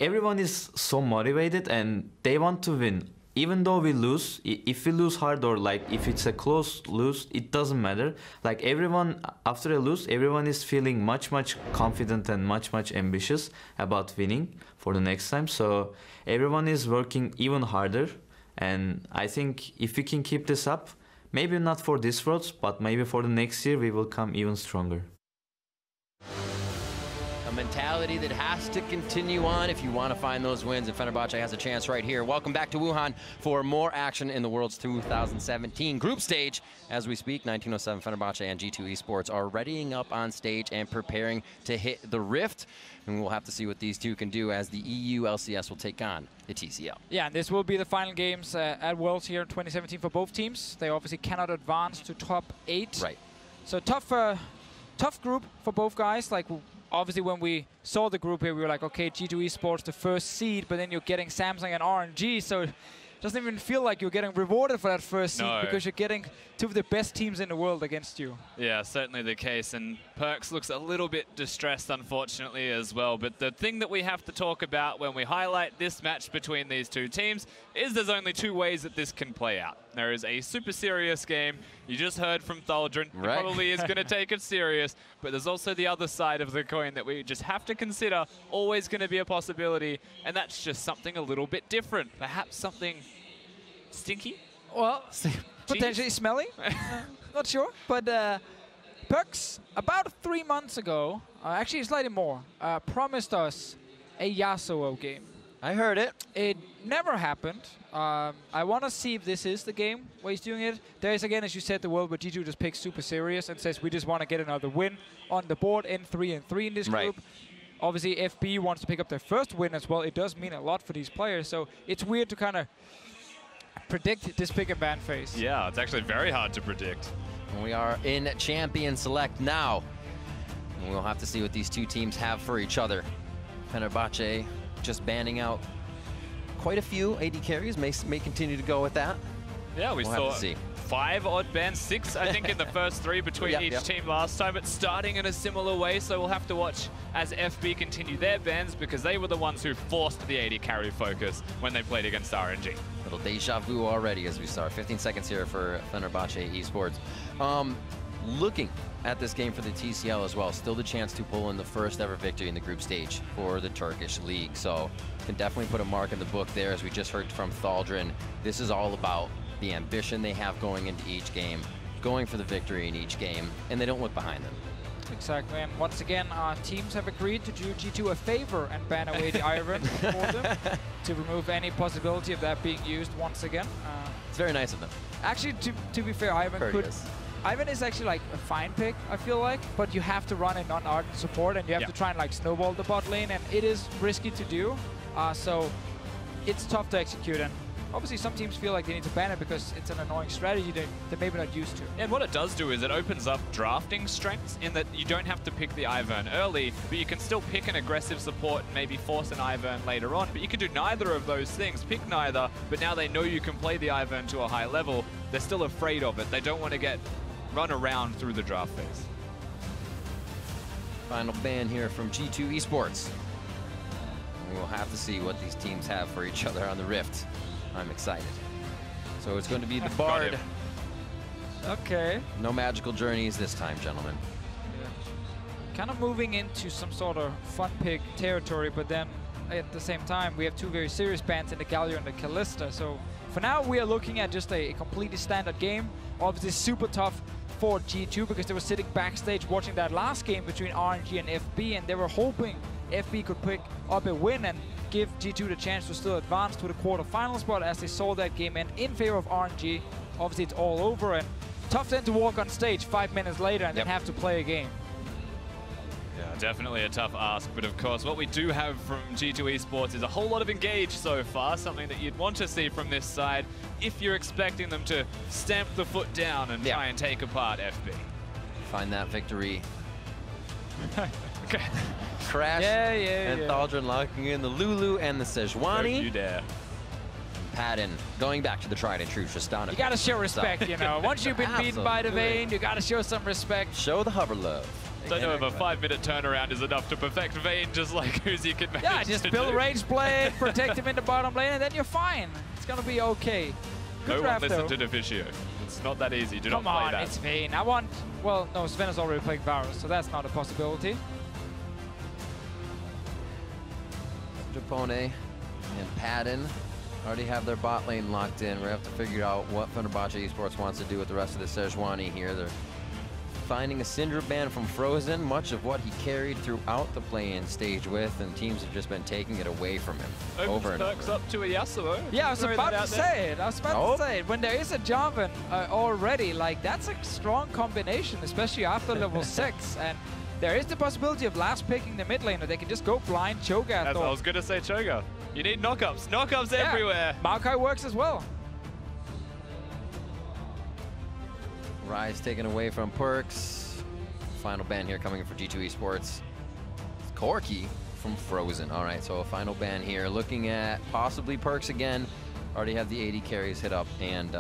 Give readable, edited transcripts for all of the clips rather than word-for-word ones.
everyone is so motivated and they want to win. Even though we lose, if we lose hard or like if it's a close lose, it doesn't matter. Like everyone, after a lose, everyone is feeling much confident and much ambitious about winning for the next time. So everyone is working even harder. And I think if we can keep this up, maybe not for this Worlds, but maybe for the next year, we will come even stronger. A mentality that has to continue on if you want to find those wins, and Fenerbahçe has a chance right here. Welcome back to Wuhan for more action in the World's 2017 group stage. As we speak, 1907 Fenerbahçe and G2 Esports are readying up on stage and preparing to hit the Rift. And we'll have to see what these two can do as the EU LCS will take on the TCL. Yeah, and this will be the final games at Worlds here in 2017 for both teams. They obviously cannot advance to top 8. Right. So tough group for both guys. Like, obviously, when we saw the group here, we were like, okay, G2 Esports, the first seed, but then you're getting Samsung and RNG, so it doesn't even feel like you're getting rewarded for that first seed because you're getting two of the best teams in the world against you. Yeah, certainly the case, and Perkz looks a little bit distressed, unfortunately, as well. But the thing that we have to talk about when we highlight this match between these two teams is there's only two ways that this can play out. There is a super serious game. You just heard from Thaldrin. He probably is going to take it serious, but there's also the other side of the coin that we just have to consider, always going to be a possibility, and that's just something a little bit different. Perhaps something stinky? Well, potentially smelly. Not sure. But Perkz, about 3 months ago, actually slightly more, promised us a Yasuo game. I heard it. It never happened. I want to see if this is the game where he's doing it. There is, again, as you said, the world where G2 just picks super serious and says, we just want to get another win on the board in 3-3 in this group. Obviously, FB wants to pick up their first win as well. It does mean a lot for these players, so it's weird to kind of predict this pick and ban phase. Yeah, it's actually very hard to predict. We are in Champion Select now. And we'll have to see what these two teams have for each other. Fenerbahçe just banning out quite a few AD carries, may continue to go with that. Yeah, we saw 5 odd bans, 6 I think in the first 3 between each team last time. It's starting in a similar way, so we'll have to watch as FB continue their bans because they were the ones who forced the AD carry focus when they played against RNG. Little deja vu already as we start. 15 seconds here for Fenerbahçe Esports. Looking at this game for the TCL as well, still the chance to pull in the first ever victory in the group stage for the Turkish league. So can definitely put a mark in the book there, as we just heard from Thaldrin. This is all about the ambition they have going into each game, going for the victory in each game, and they don't look behind them. Exactly, and once again, our teams have agreed to do G2 a favor and ban away the Iron for them to remove any possibility of that being used once again. It's very nice of them. Actually, to be fair, Ivan is actually like a fine pick, I feel like, but you have to run a non-Ardent support and you have to try and like snowball the bot lane, and it is risky to do, so it's tough to execute. And obviously some teams feel like they need to ban it because it's an annoying strategy they're maybe not used to. And what it does do is it opens up drafting strengths in that you don't have to pick the Ivern early, but you can still pick an aggressive support and maybe force an Ivern later on. But you can do neither of those things. Pick neither, but now they know you can play the Ivern to a high level. They're still afraid of it. They don't want to get run around through the draft phase. Final ban here from G2 Esports. We'll have to see what these teams have for each other on the Rift. I'm excited. So it's going to be the Bard. Okay. No magical journeys this time, gentlemen. Yeah. Kind of moving into some sort of fun pick territory, but then at the same time, we have two very serious bans in the Galio and the Kalista. So for now, we are looking at just a completely standard game. Obviously super tough for G2 because they were sitting backstage watching that last game between RNG and FB, and they were hoping FB could pick up a win and give G2 the chance to still advance to the quarterfinals, but as they saw that game end in favor of RNG, obviously it's all over, and tough then to walk on stage 5 minutes later and then have to play a game. Yeah, definitely a tough ask, but of course what we do have from G2 Esports is a whole lot of engage so far, something that you'd want to see from this side if you're expecting them to stamp the foot down and try and take apart FB. Find that victory. Okay. Crash and Thaldrin locking in the Lulu and the Sejuani. Don't you dare. Padden going back to the tried and true Tristana. You gotta show respect, you know. Once you've been beaten by the Vayne, you gotta show some respect. Show the hover love. Don't know if a 5-minute turnaround is enough to perfect Vayne just like Uzi can manage. Yeah, just build Rage Blade, protect him in the bottom lane, and then you're fine. It's gonna be okay. Good no draft, one listen though. to Deficio. It's not that easy. Do Come not play on, that. it's Vayne. I want... Well, no, Zven is already playing Varus, so that's not a possibility. Japone and Padden already have their bot lane locked in. We're going to have to figure out what Fenerbahçe Esports wants to do with the rest of the Sejuani here. They're finding a Syndra ban from Frozen, much of what he carried throughout the play-in stage with, and teams have just been taking it away from him. Over and Perkz over. up to a Yasuo. Yeah, I was about to say it. I was about to say it. When there is a Jarvan already, like, that's a strong combination, especially after level 6. And there is the possibility of last picking the mid laner. They can just go blind Cho'Gath. I was going to say Cho'Gath. You need knockups. Knockups everywhere. Maokai works as well. Rise taken away from Perkz. Final ban here coming for G2 Esports. Corki from Frozen. All right, so a final ban here. Looking at possibly Perkz again. Already have the 80 carries hit up and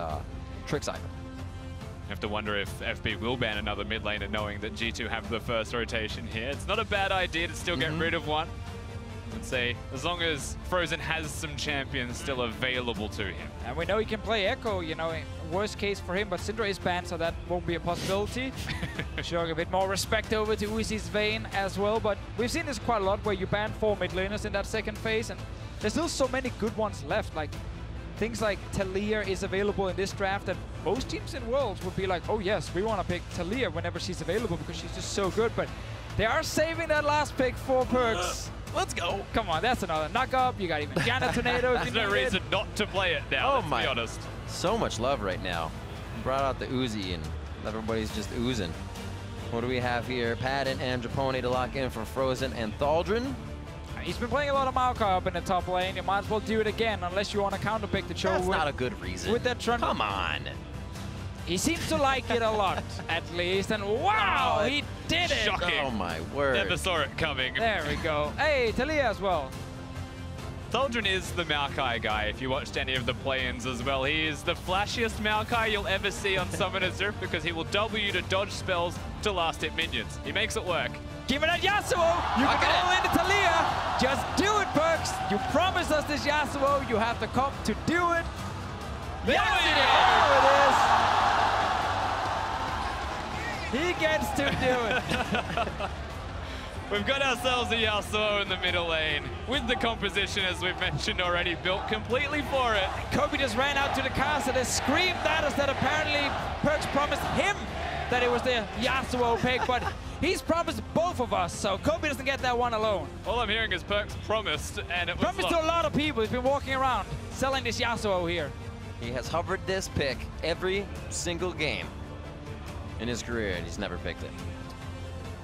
Trick Cycle. You have to wonder if FB will ban another mid laner knowing that G2 have the first rotation here. It's not a bad idea to still get rid of one. And say, as long as Frozen has some champions still available to him. And we know he can play Echo, you know, worst case for him, but Syndra is banned, so that won't be a possibility. Showing a bit more respect over to Uzi's Vayne as well, but we've seen this quite a lot where you ban 4 mid laners in that second phase, and there's still so many good ones left. Like, things like Taliyah is available in this draft, and most teams in Worlds would be like, oh yes, we want to pick Taliyah whenever she's available because she's just so good, but they are saving that last pick for Perkz. Let's go. Come on, that's another knock up. You got even Janna Tornado. There's no reason not to play it now, let's be honest. So much love right now. Brought out the Uzi and everybody's just oozing. What do we have here? Padden and Japone to lock in for Frozen and Thaldrin. He's been playing a lot of Maokai up in the top lane. You might as well do it again unless you want to counter pick the Cho. That's not a good reason. With that Trundle. Come on. He seems to like it a lot, at least. And wow, he did it. Shocking. Oh my word. Never saw it coming. There we go. Hey, Taliyah as well. Thaldrin is the Maokai guy, if you watched any of the play-ins as well. He is the flashiest Maokai you'll ever see on Summoner's Rift because he will W to dodge spells to last hit minions. He makes it work. Give it at Yasuo. You can go into Taliyah. Just do it, Perkz. You promised us this Yasuo. You have to come to do it. Yes, there it is. He gets to do it. We've got ourselves a Yasuo in the middle lane with the composition, as we've mentioned already, built completely for it. Kobe just ran out to the castle and screamed at us that apparently Perkz promised him that it was the Yasuo pick, but he's promised both of us, so Kobe doesn't get that one alone. All I'm hearing is Perkz promised, and it was promised to a lot of people. He's been walking around selling this Yasuo here. He has hovered this pick every single game in his career, and he's never picked it.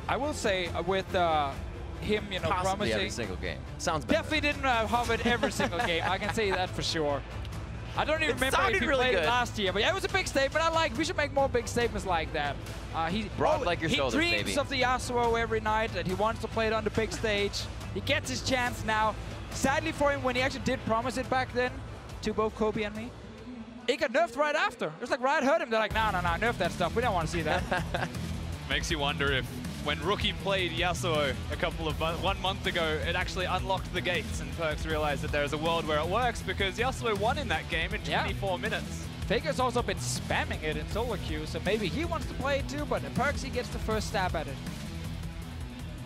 I will say with him, you know, Possibly promising every single game. Sounds better. definitely didn't hover it every single game. I can say that for sure. I don't even remember if he played it last year, but yeah, it was a big statement. I like. We should make more big statements like that. Broad like your shoulders, he dreams baby. of the Yasuo every night, and he wants to play it on the big stage. He gets his chance now. Sadly for him, when he actually did promise it back then to both Kobe and me, it got nerfed right after. It was like Riot heard him. They're like, no, nerf that stuff. We don't want to see that. Makes you wonder if when Rookie played Yasuo one month ago, it actually unlocked the gates and Perkz realized that there's a world where it works because Yasuo won in that game in 24 minutes. FLICKR's also been spamming it in solo queue, so maybe he wants to play it too, but Perkz, he gets the first stab at it.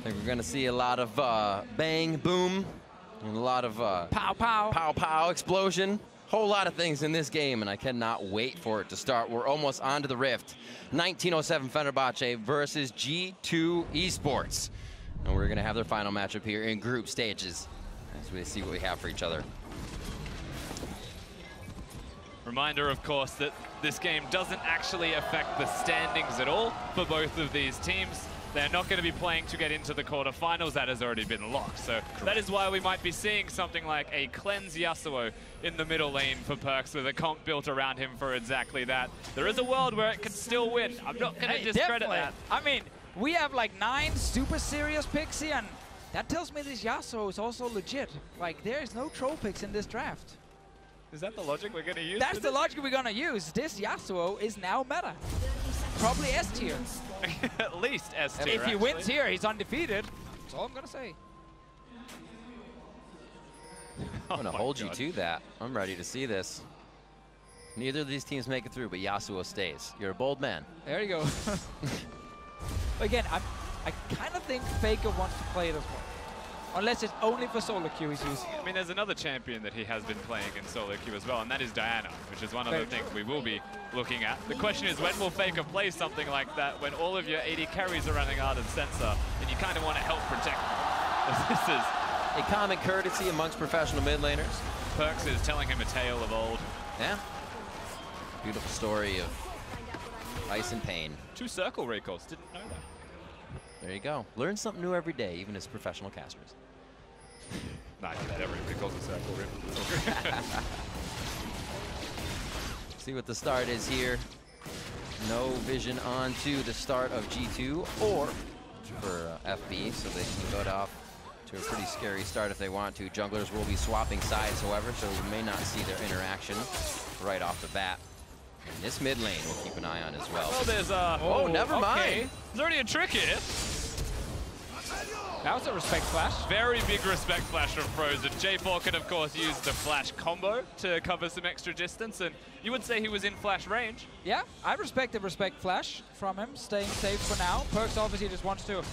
I think we're going to see a lot of bang, boom, and a lot of pow, pow. Pow, pow, explosion. Whole lot of things in this game, and I cannot wait for it to start. We're almost onto the Rift. 1907 Fenerbahçe versus G2 Esports. And we're going to have their final matchup here in group stages as we see what we have for each other. Reminder, of course, that this game doesn't actually affect the standings at all for both of these teams. They're not going to be playing to get into the quarterfinals. That has already been locked. So that is why we might be seeing something like a cleanse Yasuo in the middle lane for Perkz with a comp built around him for exactly that. There is a world where it can still win. I'm not going to discredit that. I mean, we have like 9 super serious picks here, and that tells me this Yasuo is also legit. Like, there is no troll picks in this draft. Is that the logic we're going to use? That's the logic we're going to use. This Yasuo is now meta. probably S tier. At least S tier. If he wins here, he's undefeated. That's all I'm gonna say. I'm gonna hold you to that. I'm ready to see this. Neither of these teams make it through, but Yasuo stays. You're a bold man. There you go. Again, I kind of think FLICKR wants to play this one. Unless it's only for solo queue he's using it. I mean, there's another champion that he has been playing in solo queue as well, and that is Diana, which is one of the things we will be looking at. The question is, when will FLICKR play something like that when all of your AD carries are running out of sensor, and you kind of want to help protect them? This is a common courtesy amongst professional mid laners. Perkz is telling him a tale of old. Yeah. Beautiful story of ice and pain. 2 circle recalls, didn't know that. There you go. Learn something new every day, even as professional casters. Nah, that every recall's a circle rip. See what the start is here. No vision onto the start of G2 or for FB, so they can go off to a pretty scary start if they want to. Junglers will be swapping sides, however, so we may not see their interaction right off the bat. And this mid lane we'll keep an eye on as well. Well, there's a... Oh, never mind. There's already a trick here. That was a respect flash. Very big respect flash from Frozen. J4 could, of course, use the flash combo to cover some extra distance, and you would say he was in flash range. Yeah, I respect the respect flash from him, staying safe for now. Perkz obviously just wants to,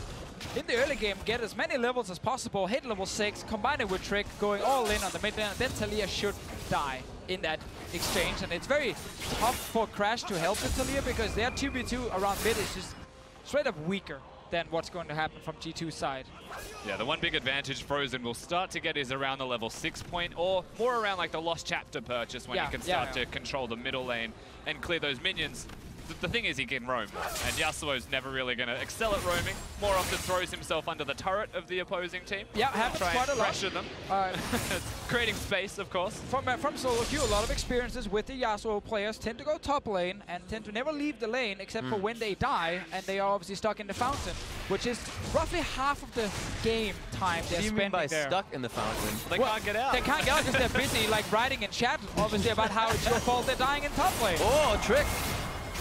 in the early game, get as many levels as possible, hit level 6, combine it with Trick, going all in on the mid lane, and then Taliyah should die in that exchange. And it's very tough for Crash to help with Taliyah because their 2v2 around mid is just straight up weaker than what's going to happen from G2's side. Yeah, the one big advantage Frozen will start to get is around the level 6 point, or more around like the Lost Chapter purchase when he can start to control the middle lane and clear those minions. The thing is he can roam, and Yasuo's never really going to excel at roaming. More often throws himself under the turret of the opposing team. Yeah, happens quite a lot. Pressure them. Creating space, of course. From solo queue, a lot of experiences with the Yasuo players tend to go top lane and tend to never leave the lane except for when they die, and they are obviously stuck in the fountain, which is roughly half of the game time they're spending there. What do you mean by stuck in the fountain? They can't get out. They can't get out because they're busy like writing in chat, obviously, about how it's your fault they're dying in top lane. Oh, Trick!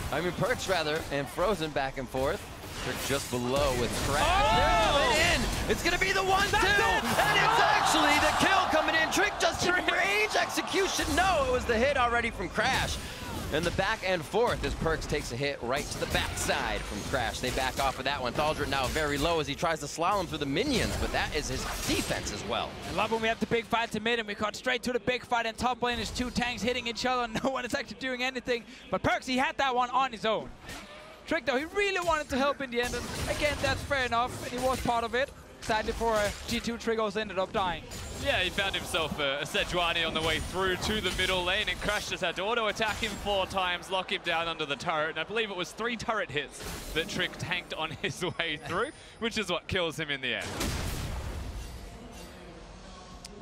I mean, Perkz rather, and Frozen back and forth. Trick just below with Crash. Oh! In. It's gonna be the 1-2, and it's actually the kill coming in. Trick just in range execution. No, it was the hit already from Crash. And the back and forth as Perkz takes a hit right to the backside from Crash. They back off of that one. Thaldrin now very low as he tries to slalom through the minions, but that is his defense as well. I love when we have the big fight to mid and we cut straight to the big fight in top lane. There's 2 tanks hitting each other. No one is actually doing anything. But Perkz, he had that one on his own. Trick, though, he really wanted to help in the end. And again, that's fair enough. And he was part of it. Sadly for G2, Trick also ended up dying. Yeah, he found himself a Sejuani on the way through to the middle lane, and Crash just had to auto-attack him 4 times, lock him down under the turret, and I believe it was 3 turret hits that Trick tanked on his way through, which is what kills him in the end.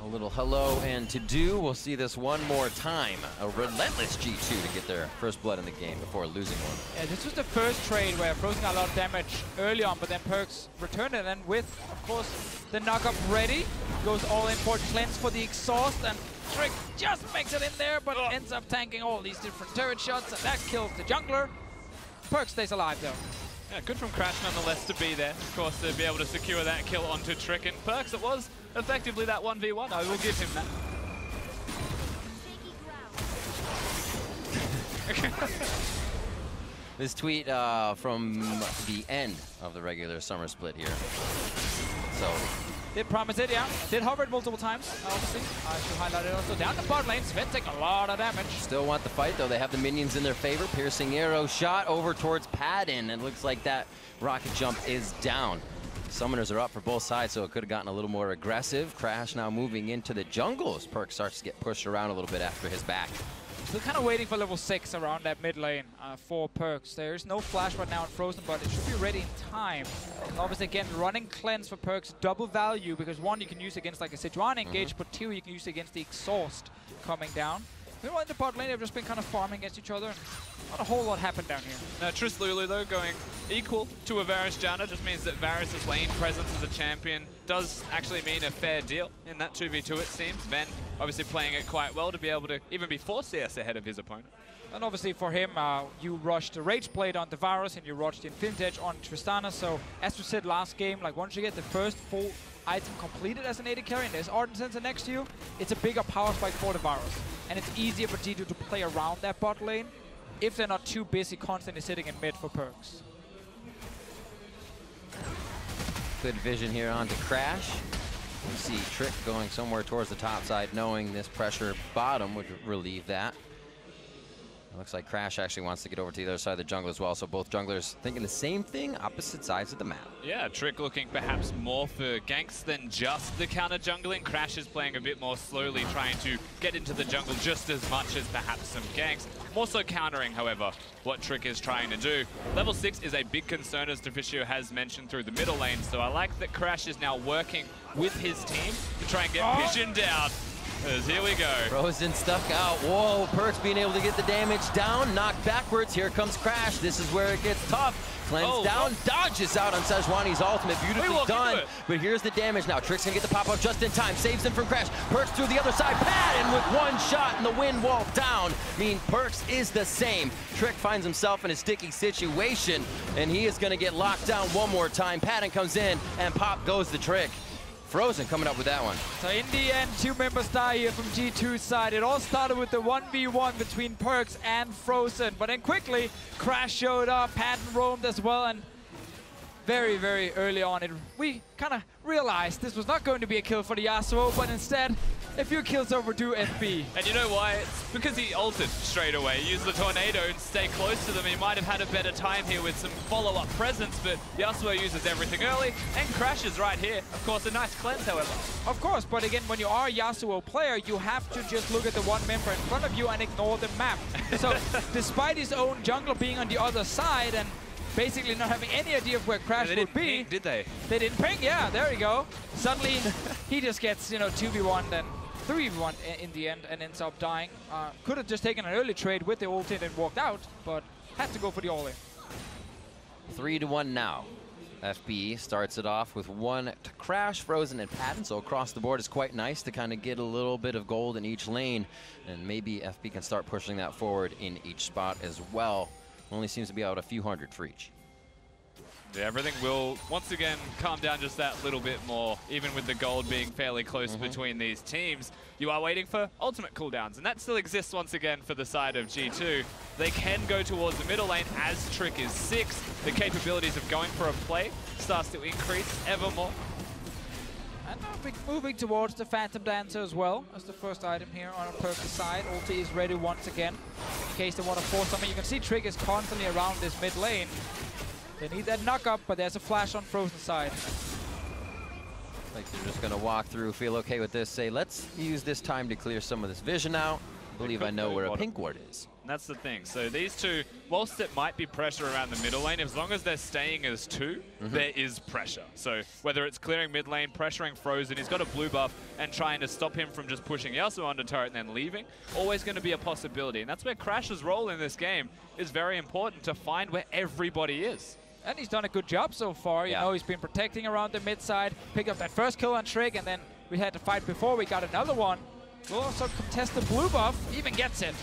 A little hello and to do. We'll see this one more time. A relentless G2 to get their first blood in the game before losing one. Yeah, this was the first trade where Frozen got a lot of damage early on, but then Perkz returned it, and with, of course, the knock-up ready, goes all in for cleanse for the exhaust, and Trick just makes it in there, but ends up tanking all these different turret shots, and that kills the jungler. Perkz stays alive, though. Yeah, good from Crash nonetheless to be there, of course, to be able to secure that kill onto Trick, and Perkz, it was effectively that 1v1. I will give him that. This tweet from the end of the regular summer split here. So did promise it, yeah. Did hover it multiple times, obviously. I should highlight it also. Down the bot lane, Zven taking a lot of damage. Still want the fight, though. They have the minions in their favor. Piercing arrow shot over towards Padden. It looks like that rocket jump is down. Summoners are up for both sides, so it could have gotten a little more aggressive. Crash now moving into the jungle as Perkz starts to get pushed around a little bit after his back. Still kind of waiting for level 6 around that mid lane for Perkz. There is no flash right now in Frozen, but it should be ready in time. And obviously, again, running cleanse for Perkz, double value, because 1, you can use against like a Sejuani engage, but 2, you can use against the exhaust coming down. Meanwhile, in the bot lane, they've just been kind of farming against each other. Not a whole lot happened down here. Trist Lulu, though, going equal to a Varus Janna just means that Varus' lane presence as a champion does actually mean a fair deal in that 2v2, it seems. Zven obviously playing it quite well to be able to even be 4 CS ahead of his opponent. And obviously for him, you rushed the Rage Blade on the Varus and you rushed the Infinity Edge on Tristana. So as we said last game, like once you get the first full item completed as an AD carry and there's Ardent Sensor next to you, it's a bigger power spike for the Varus. And it's easier for G2 to play around that bot lane if they're not too busy constantly sitting in mid for Perkz. Good vision here onto Crash. We see Trick going somewhere towards the top side, knowing this pressure bottom would relieve that. It looks like Crash actually wants to get over to the other side of the jungle as well, so both junglers thinking the same thing, opposite sides of the map. Yeah, Trick looking perhaps more for ganks than just the counter jungling. Crash is playing a bit more slowly, trying to get into the jungle just as much as perhaps some ganks. More so countering, however, what Trick is trying to do. Level 6 is a big concern, as Deficio has mentioned, through the middle lane, so I like that Crash is now working with his team to try and get Vision down. Here we go. Frozen stuck out. Whoa, Perkz being able to get the damage down, knocked backwards. Here comes Crash. This is where it gets tough. Cleanse down, dodges out on Sejuani's ultimate. Beautifully done. But here's the damage now. Trick's gonna get the pop-up just in time. Saves him from Crash. Perkz through the other side. Padden with one shot and the wind wall down. I mean, Perkz is the same. Trick finds himself in a sticky situation, and he is gonna get locked down one more time. Padden comes in, and pop goes the Trick. Frozen coming up with that one. So in the end, 2 members die here from G2's side. It all started with the 1v1 between Perkz and Frozen. But then quickly, Crash showed up, Padden roamed as well, and very, very early on, we kind of realized this was not going to be a kill for the Yasuo, but instead, a few kills overdue FB. And you know why? It's because he ulted straight away. He used the tornado and stay close to them. He might have had a better time here with some follow-up presence, but Yasuo uses everything early and crashes right here. Of course, a nice cleanse, however. Of course, but again, when you are a Yasuo player, you have to just look at the one member in front of you and ignore the map. So, despite his own jungler being on the other side and basically not having any idea of where Crash would be. Ping, did they? They didn't ping, yeah, there you go. Suddenly, he just gets, 2v1 and 3v1 in the end and ends up dying. Could have just taken an early trade with the ult and walked out, but had to go for the all-in. 3-1 now. FB starts it off with 1 to Crash, Frozen, and Padden, so across the board it's quite nice to kind of get a little bit of gold in each lane, and maybe FB can start pushing that forward in each spot as well. Only seems to be out a few hundred for each. Yeah, everything will once again calm down just that little bit more, even with the gold being fairly close between these teams. You are waiting for ultimate cooldowns, and that still exists once again for the side of G2. They can go towards the middle lane as Trick is 6. The capabilities of going for a play starts to increase ever more. And now moving towards the Phantom Dancer as well as the first item here on Perkz' side. Ulti is ready once again in case they want to force something. You can see Trick is constantly around this mid lane. They need that knock up, but there's a flash on Frozen's side. Like they're just gonna walk through, feel okay with this, say let's use this time to clear some of this vision out. I believe I know where a pink ward is. And that's the thing. So these two, whilst it might be pressure around the middle lane, as long as they're staying as 2, there is pressure. So whether it's clearing mid lane, pressuring Frozen, he's got a blue buff, and trying to stop him from just pushing Yasuo onto turret and then leaving, always going to be a possibility. And that's where Crash's role in this game is very important, to find where everybody is. And he's done a good job so far. You know, he's been protecting around the mid side, picked up that first kill on Trick, and then we had to fight before we got another one. We'll also contest the blue buff, even gets it.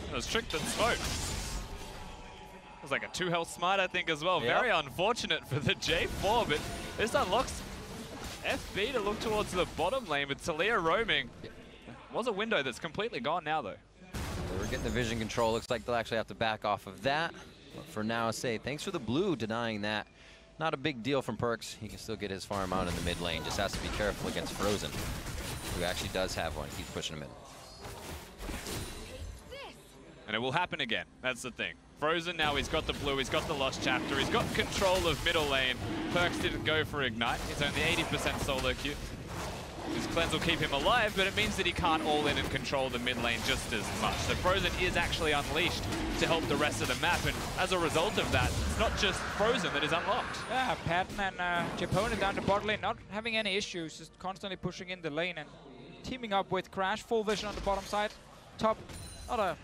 It was Trick that smoked. It was like a 2 health smite, I think, as well. Very unfortunate for the J4, but this unlocks FB to look towards the bottom lane with Taliyah roaming. Was a window that's completely gone now, though. We're getting the vision control. Looks like they'll actually have to back off of that. But for now, say thanks for the blue denying that. Not a big deal from Perkz. He can still get his farm out in the mid lane. Just has to be careful against Frozen, who actually does have one. Keeps pushing him in. And it will happen again. That's the thing. Frozen now, he's got the blue, he's got the Lost Chapter, he's got control of middle lane. Perkz didn't go for Ignite. He's only 80% solo queue. His cleanse will keep him alive, but it means that he can't all in and control the mid lane just as much. So Frozen is actually unleashed to help the rest of the map, and as a result of that, it's not just Frozen that is unlocked. Yeah, Padden and Japone down to bot lane, not having any issues, just constantly pushing in the lane and teaming up with Crash. Full vision on the bottom side. Top, not a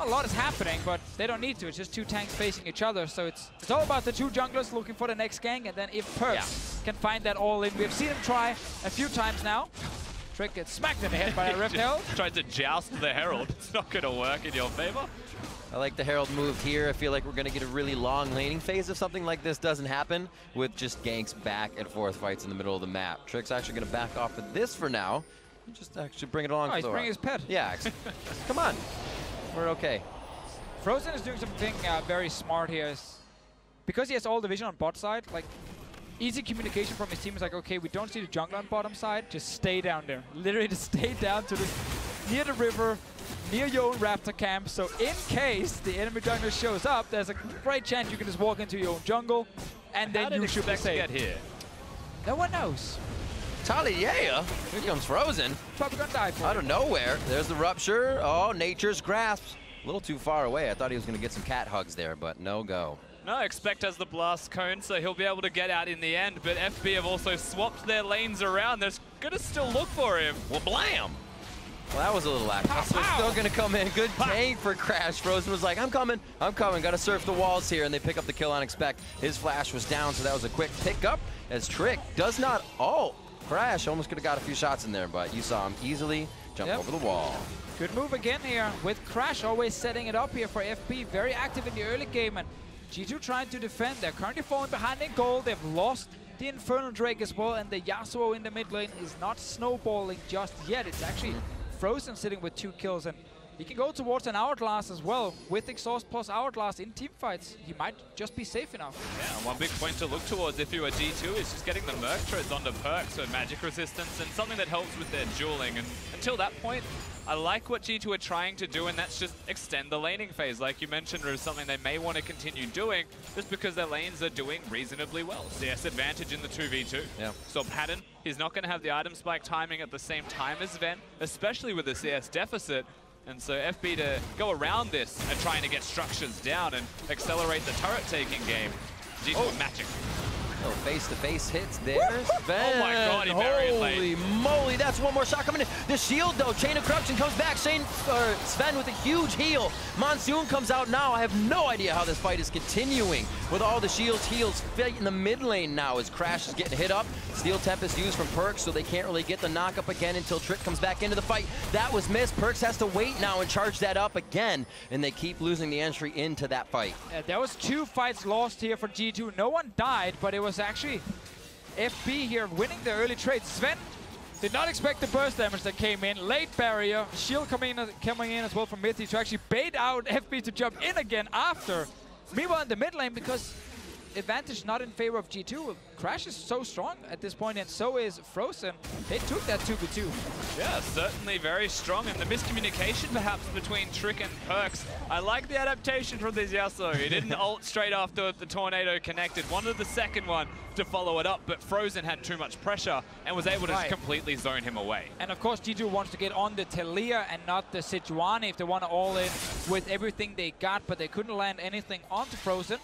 lot is happening, but they don't need to. It's just 2 tanks facing each other, so it's all about the 2 junglers looking for the next gank, and then if Perkz can find that all in. We've seen him try a few times now. Trick gets smacked in the head by a Rift Herald. Tried to joust the Herald. It's not going to work in your favor. I like the Herald move here. I feel like we're going to get a really long laning phase if something like this doesn't happen, with just ganks back and forth fights in the middle of the map. Trick's actually going to back off of this for now. Just actually bring it along. Oh, he's bringing his pet. Yeah, come on. We're okay. Frozen is doing something very smart here. Because he has all the vision on bot side, like, easy communication from his team is like, okay, we don't see the jungler on bottom side, just stay down there. Literally just stay down to near the river, near your own raptor camp, so in case the enemy jungler shows up, there's a great chance you can just walk into your own jungle, and then you should be safe. Get here? No one knows. Taliyah, here comes Frozen. Probably gonna die for out of nowhere. There's the rupture. Oh, Nature's Grasp. A little too far away. I thought he was gonna get some cat hugs there, but no go. No, Expect has the blast cone, so he'll be able to get out in the end, but FB have also swapped their lanes around. They're gonna still look for him. Well, blam! Well, that was a little lackluster. Still gonna come in. Good tank for Crash. Frozen was like, I'm coming. Gotta surf the walls here, and they pick up the kill on Expect. His flash was down, so that was a quick pickup, as Trick does not ult. Crash almost could have got a few shots in there, but you saw him easily jump over the wall. Good move again here, with Crash always setting it up here for FB. Very active in the early game, and G2 trying to defend. They're currently falling behind in gold. They've lost the Infernal Drake as well, and the Yasuo in the mid lane is not snowballing just yet. It's actually Frozen sitting with 2 kills, and he can go towards an Hourglass as well. With Exhaust plus Hourglass in team fights, he might just be safe enough. Yeah, and one big point to look towards if you were G2 is just getting the Merc treads onto Perkz, so magic resistance, and something that helps with their dueling. And until that point, I like what G2 are trying to do, and that's just extend the laning phase. Like you mentioned, or something they may want to continue doing, just because their lanes are doing reasonably well. CS advantage in the 2v2. Yeah. So Padden, he's not going to have the item spike timing at the same time as Zven, especially with the CS deficit. And so FB to go around this and trying to get structures down and accelerate the turret taking game. G2 are matching. Oh, face-to-face hits there. Zven. Oh my god, he buried it late. Holy moly, that's one more shot coming in. The shield though, Chain of Corruption comes back. Zven with a huge heal. Monsoon comes out now. I have no idea how this fight is continuing with all the shields, heals in the mid lane now as Crash is getting hit up. Steel Tempest used from Perkz, so they can't really get the knock up again until Trick comes back into the fight. That was missed. Perkz has to wait now and charge that up again, and they keep losing the entry into that fight. There was 2 fights lost here for G2. No one died, but it was actually FB here winning the early trade. Zven did not expect the burst damage that came in. Late barrier, shield coming in as well from mithy to actually bait out FB to jump in again after. Meanwhile in the mid lane, because advantage not in favor of G2. Crash is so strong at this point, and so is Frozen. They took that 2v2. Yeah, certainly very strong, and the miscommunication perhaps between Trick and Perkz. I like the adaptation from this Yasuo. He didn't ult straight after the tornado connected. Wanted the second one to follow it up, but Frozen had too much pressure and was able to just completely zone him away. And of course G2 wants to get on the Taliyah and not the Sejuani if they want to all in with everything they got, but they couldn't land anything onto Frozen.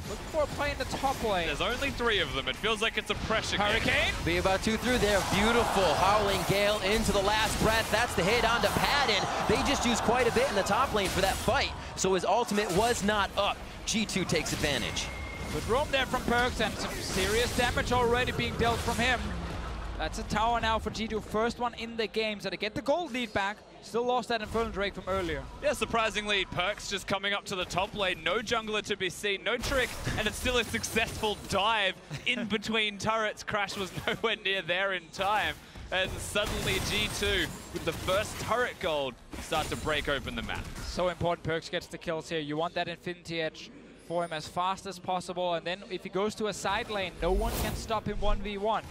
Looking for a play in the top lane. There's only 3 of them. It feels like it's a pressure Hurricane. game. Be about 2 through there. Beautiful Howling Gale into the last breath. That's the hit onto Padden. They just used quite a bit in the top lane for that fight, so his ultimate was not up. G2 takes advantage. Good roam there from Perkz, and some serious damage already being dealt from him. That's a tower now for G2. First one in the game, so they get the gold lead back. Still lost that Infernal Drake from earlier. Yeah, surprisingly, Perkz just coming up to the top lane. No jungler to be seen, no Trick, and it's still a successful dive in between turrets. Crash was nowhere near there in time. And suddenly G2, with the first turret gold, start to break open the map. So important Perkz gets the kills here. You want that Infinity Edge for him as fast as possible, and then if he goes to a side lane, no one can stop him 1v1.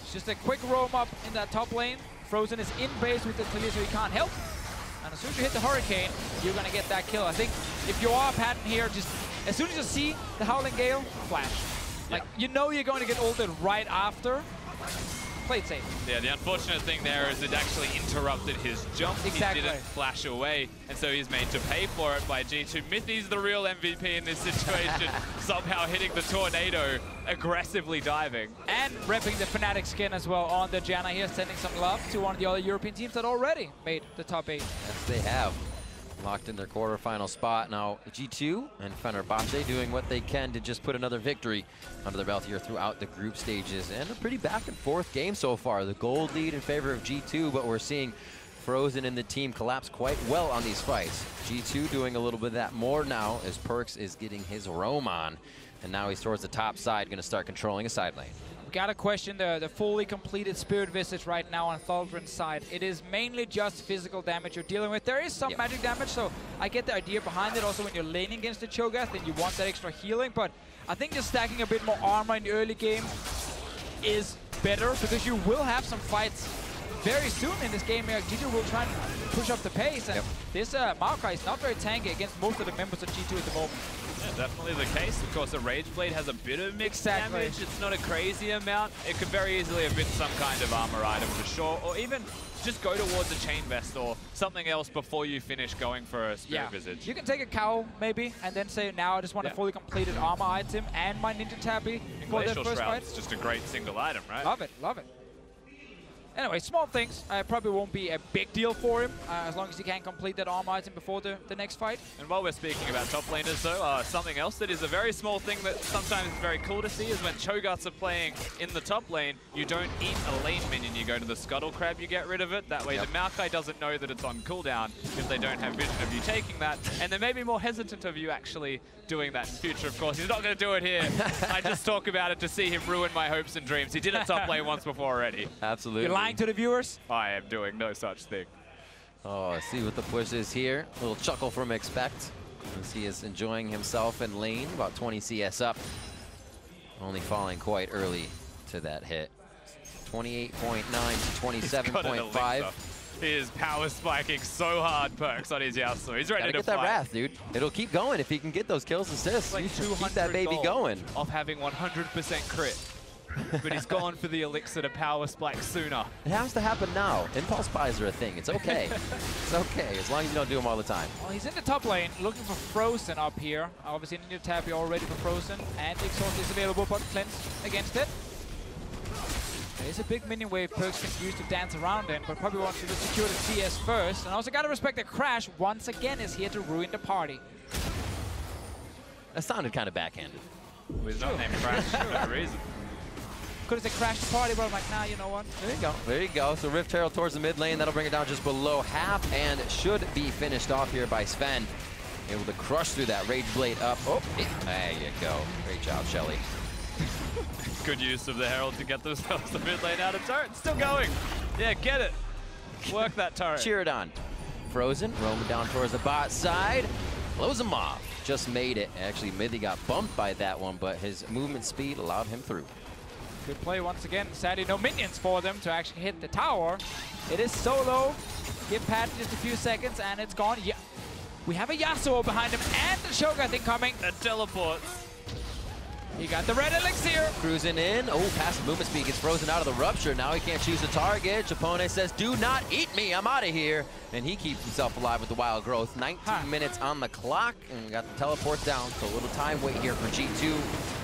It's just a quick roam up in that top lane. Frozen is in base with the Taliyah, so he can't help. And as soon as you hit the Hurricane, you're going to get that kill. I think if you are Padden here, just as soon as you see the Howling Gale, flash. Like, you know you're going to get ulted right after. Play it safe. Yeah, the unfortunate thing there is it actually interrupted his jump. Exactly. He didn't flash away, and so he's made to pay for it by G2. Mithy's the real MVP in this situation, somehow hitting the tornado, aggressively diving. And repping the Fnatic skin as well on the Janna here, sending some love to one of the other European teams that already made the top 8. Yes, they have. locked in their quarterfinal spot. Now G2 and Fenerbahçe doing what they can to just put another victory under their belt here throughout the group stages. And a pretty back and forth game so far. The gold lead in favor of G2, but we're seeing Frozen and the team collapse quite well on these fights. G2 doing a little bit of that more now as Perkz is getting his roam on. And now he's towards the top side, going to start controlling a side lane. Gotta question the fully completed Spirit Visage right now on Thaldrin's side. It is mainly just physical damage you're dealing with. There is some magic damage, so I get the idea behind it. Also, when you're laning against the Cho'Gath, then you want that extra healing. But I think just stacking a bit more armor in the early game is better, because you will have some fights very soon in this game here. G2 will try and push up the pace, and this Maokai is not very tanky against most of the members of G2 at the moment. Yeah, definitely the case. Of course, the Rage Blade has a bit of mixed damage. It's not a crazy amount. It could very easily have been some kind of armor item for sure, or even just go towards a Chain Vest or something else before you finish going for a Spirit Visage. You can take a cow maybe, and then say, now I just want a fully completed armor item and my Ninja Tabi for the first fight. It's just a great single item, right? Love it, love it. Anyway, small things. Probably won't be a big deal for him, as long as he can complete that armor item before the next fight. And while we're speaking about top laners, though, something else that is a very small thing that sometimes is very cool to see is when Cho'Gaths are playing in the top lane, you don't eat a lane minion. You go to the Scuttle Crab, you get rid of it. That way the Maokai doesn't know that it's on cooldown if they don't have vision of you taking that. And they may be more hesitant of you actually doing that in future, of course. He's not going to do it here. I just talk about it to see him ruin my hopes and dreams. He did it top lane once before already. Absolutely. You're lying to the viewers? I am doing no such thing. Oh, see what the push is here. A little chuckle from Expect as he is enjoying himself in lane, about 20 CS up. Only falling quite early to that hit. 28.9 to 27.5. He is power spiking so hard, Perkz, on his Yasuo. He's ready to get fight. that Wrath, dude. It'll keep going if he can get those kills assists. Like keep that baby going. Of having 100% crit. But he's gone for the elixir to power spike sooner. It has to happen now. Impulse buys are a thing. It's okay. It's okay, as long as you don't do them all the time. Well, he's in the top lane, looking for Frozen up here. Obviously, Ninja Tabi already for Frozen, and the Exhaust is available, but Cleanse against it. There's a big minion wave Perkz can use to dance around in, but probably wants to just secure the CS first. And also gotta respect that Crash, once again, is here to ruin the party. That sounded kind of backhanded. Well, he's not named Crash for no reason. Could have said Crash the party, but I'm like, nah, you know what? There you go. There you go. So Rift Herald towards the mid lane. That'll bring it down just below half and should be finished off here by Zven. Able to crush through that Rage Blade up. Oh, there you go. Great job, Shelly. Good use of the Herald to get themselves the mid lane out of turret. Still going. Yeah, get it. Work that turret. Cheer it on. Frozen, roaming down towards the bot side. Close him off. Just made it. Actually, Mithy got bumped by that one, but his movement speed allowed him through. Good play once again. Sadly, no minions for them to actually hit the tower. It is solo. Give Padden just a few seconds, and it's gone. Yeah, we have a Yasuo behind him, and the Cho'Gath incoming. That teleports. He got the red elixir. Cruising in. Oh, passive movement speed gets frozen out of the rupture. Now he can't choose a target. Japone says, do not eat me. I'm out of here. And he keeps himself alive with the wild growth. 19 minutes on the clock. And we got the teleport down. So a little time wait here for G2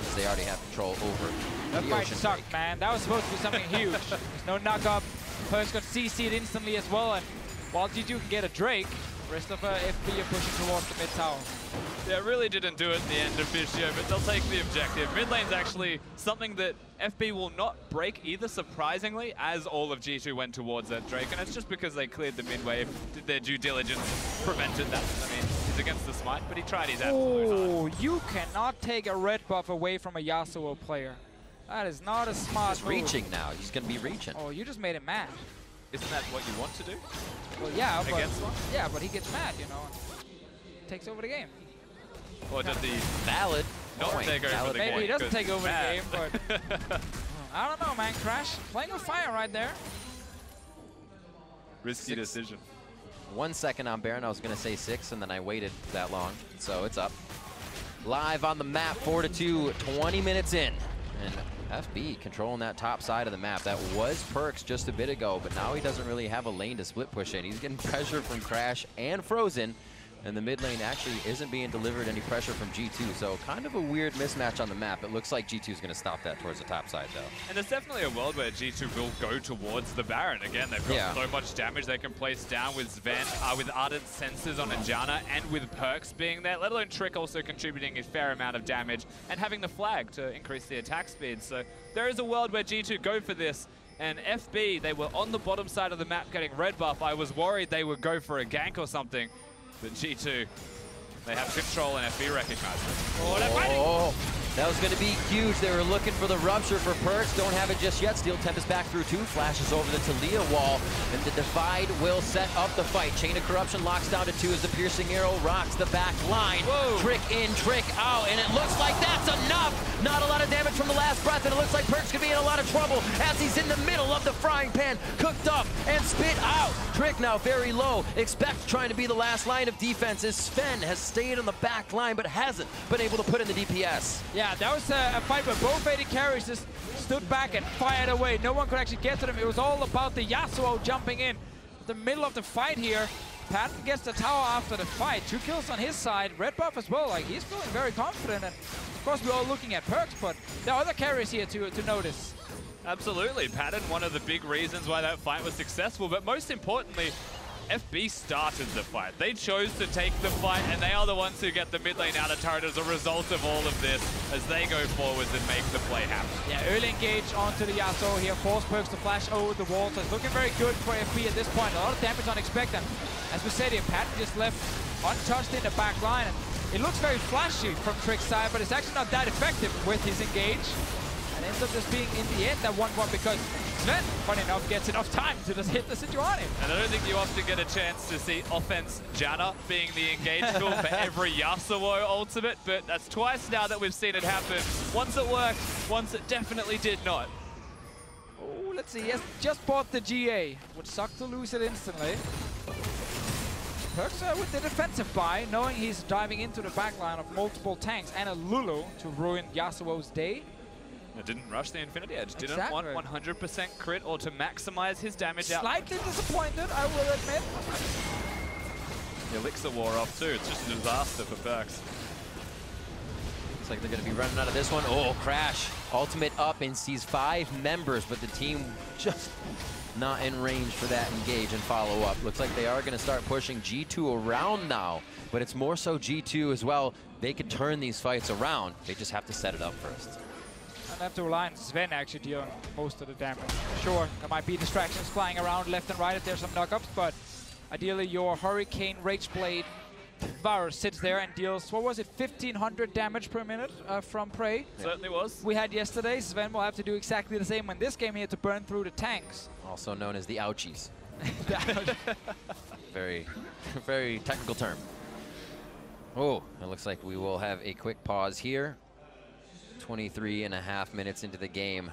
as they already have control over that the fight ocean sucked, break. man. That was supposed to be something huge. There's no knock-up. Perkz got CC'd instantly as well. And while G2 can get a Drake, the rest of FB are pushing towards the mid tower. Yeah, really didn't do it at the end of Vizio, but they'll take the objective. Mid lane's actually something that FB will not break either, surprisingly, as all of G2 went towards that Drake. And it's just because they cleared the mid wave, did their due diligence, prevented that. I mean, he's against the smite, but he tried his absolute Oh, you cannot take a red buff away from a Yasuo player. That is not a smart move. He's reaching now. He's going to be reaching. Oh, you just made him mad. Isn't that what you want to do? Well, yeah, but Against one? yeah, but he gets mad, you know, and takes over the game. Or did the Valid. not take over the game? Maybe he doesn't take over mad. the game, but I don't know, man. Crash playing with fire right there. Risky decision. 1 second on Baron. I was going to say 6, and then I waited that long. So it's up. Live on the map, 4-2, 20 minutes in. And FB controlling that top side of the map. That was Perkz just a bit ago, but now he doesn't really have a lane to split push in. He's getting pressure from Crash and Frozen and the mid lane actually isn't being delivered any pressure from G2, so kind of a weird mismatch on the map. It looks like G2 is going to stop that towards the top side, though. And there's definitely a world where G2 will go towards the Baron. Again, they've got so much damage they can place down with Zven, with Ardent Sensors on a Janna, and with Perkz being there, let alone Trick also contributing a fair amount of damage, and having the flag to increase the attack speed. So there is a world where G2 go for this. And FB, they were on the bottom side of the map getting red buff. I was worried they would go for a gank or something. But G2, they have control, and FB recognizes it. Oh, they're fighting! That was going to be huge. They were looking for the rupture for Perkz. Don't have it just yet. Steel Tempest back through 2. Flashes over the Taliyah wall. And the Divide will set up the fight. Chain of Corruption locks down to 2 as the Piercing Arrow rocks the back line. Whoa. Trick in, Trick out. And it looks like that's enough. Not a lot of damage from the last breath. And it looks like Perkz could be in a lot of trouble as he's in the middle of the frying pan. Cooked up and spit out. Trick now very low. Expect trying to be the last line of defense as Zven has stayed on the back line but hasn't been able to put in the DPS. Yeah, that was a fight where both AD carries just stood back and fired away. No one could actually get to them. It was all about the Yasuo jumping in. The middle of the fight here, Padden gets the tower after the fight. 2 kills on his side. Red buff as well. Like, he's feeling very confident. And of course, we're all looking at Perkz, but there are other carries here to notice. Absolutely. Padden, one of the big reasons why that fight was successful, but most importantly, FB started the fight. They chose to take the fight, and they are the ones who get the mid lane out of turret as a result of all of this as they go forwards and make the play happen. Yeah, early engage onto the Yasuo here. Force Perkz to flash over the wall, so it's looking very good for FB at this point. A lot of damage unexpected. As we said here, Padden just left untouched in the back line, and it looks very flashy from Trick's side, but it's actually not that effective with his engage. And ends up just being, in the end, that 1-1 because Zven, funny enough, gets enough time to just hit the Sejuani. And I don't think you often get a chance to see offense Janna being the engage tool for every Yasuo ultimate, but that's twice now that we've seen it happen. Once it worked, once it definitely did not. Oh, let's see, he has just bought the GA. Would suck to lose it instantly. Perkz with the defensive buy, knowing he's diving into the backline of multiple tanks and a Lulu to ruin Yasuo's day. It didn't rush the Infinity Edge, didn't want 100% crit or to maximize his damage out. Slightly disappointed, I will admit. The Elixir wore off too, it's just a disaster for Perkz. Looks like they're going to be running out of this one. Oh, Crash. Ultimate up and sees 5 members, but the team just not in range for that engage and follow up. Looks like they are going to start pushing G2 around now, but it's more so G2 as well. They could turn these fights around. They just have to set it up first. And have to rely on Zven actually dealing most of the damage. Sure, there might be distractions flying around left and right if there's some knockups, but ideally your Hurricane Rage Blade Varus sits there and deals, what was it, 1500 damage per minute from Prey. Certainly was. We had yesterday. Zven will have to do exactly the same in this game here to burn through the tanks. Also known as the ouchies. Very, very technical term. Oh, it looks like we will have a quick pause here. 23.5 minutes into the game.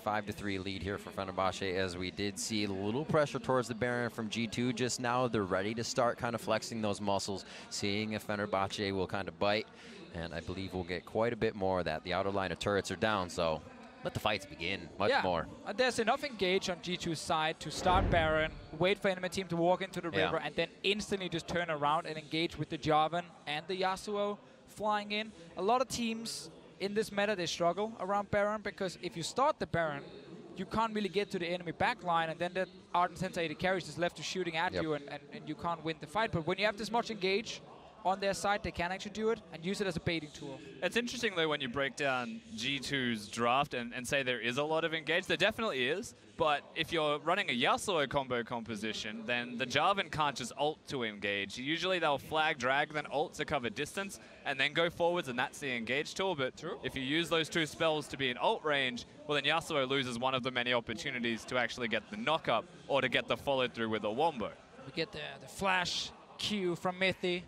5-3 lead here for Fenerbahçe, as we did see a little pressure towards the Baron from G2 just now. They're ready to start kind of flexing those muscles, seeing if Fenerbahçe will kind of bite, and I believe we'll get quite a bit more of that. The outer line of turrets are down, so let the fights begin much more. There's enough engage on G2's side to start Baron, wait for enemy team to walk into the river, and then instantly just turn around and engage with the Jarvan and the Yasuo flying in. A lot of teams in this meta, they struggle around Baron, because if you start the Baron, you can't really get to the enemy backline, and then the Ardent Sensor AD carries is left to shooting at you, and you can't win the fight. But when you have this much engage on their side, they can actually do it and use it as a baiting tool. It's interesting, though, when you break down G2's draft and say there is a lot of engage. There definitely is, but if you're running a Yasuo combo composition, then the Jarvan can't just ult to engage. Usually they'll flag, drag, then ult to cover distance, and then go forwards, and that's the engage tool. But if you use those 2 spells to be in ult range, well, then Yasuo loses one of the many opportunities to actually get the knock-up or to get the follow-through with a wombo. We get the flash Q from Mithy.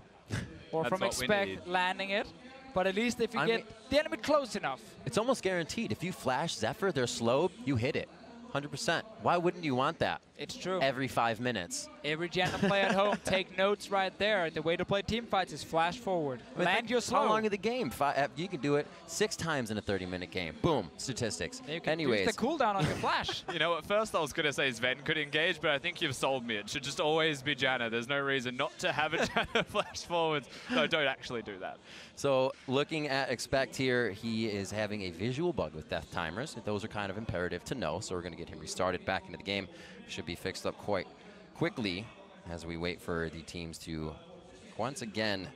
Or from Expect landing it. But at least if you get the enemy close enough. It's almost guaranteed. If you flash Zephyr, they're slow, you hit it. 100%. Why wouldn't you want that? It's true. Every 5 minutes. Every Janna play at home, take notes right there. The way to play team fights is flash forward. Land your slow. How long is the game? You can do it 6 times in a 30-minute game. Boom, statistics. You can Anyways. use the cooldown on your flash. You know, at first I was going to say Zven could engage, but I think you've sold me. It should just always be Janna. There's no reason not to have a Janna flash forwards. No, don't actually do that. So looking at Expect here, he is having a visual bug with death timers. Those are kind of imperative to know, so we're going to get him restarted back into the game. Should be fixed up quite quickly as we wait for the teams to once again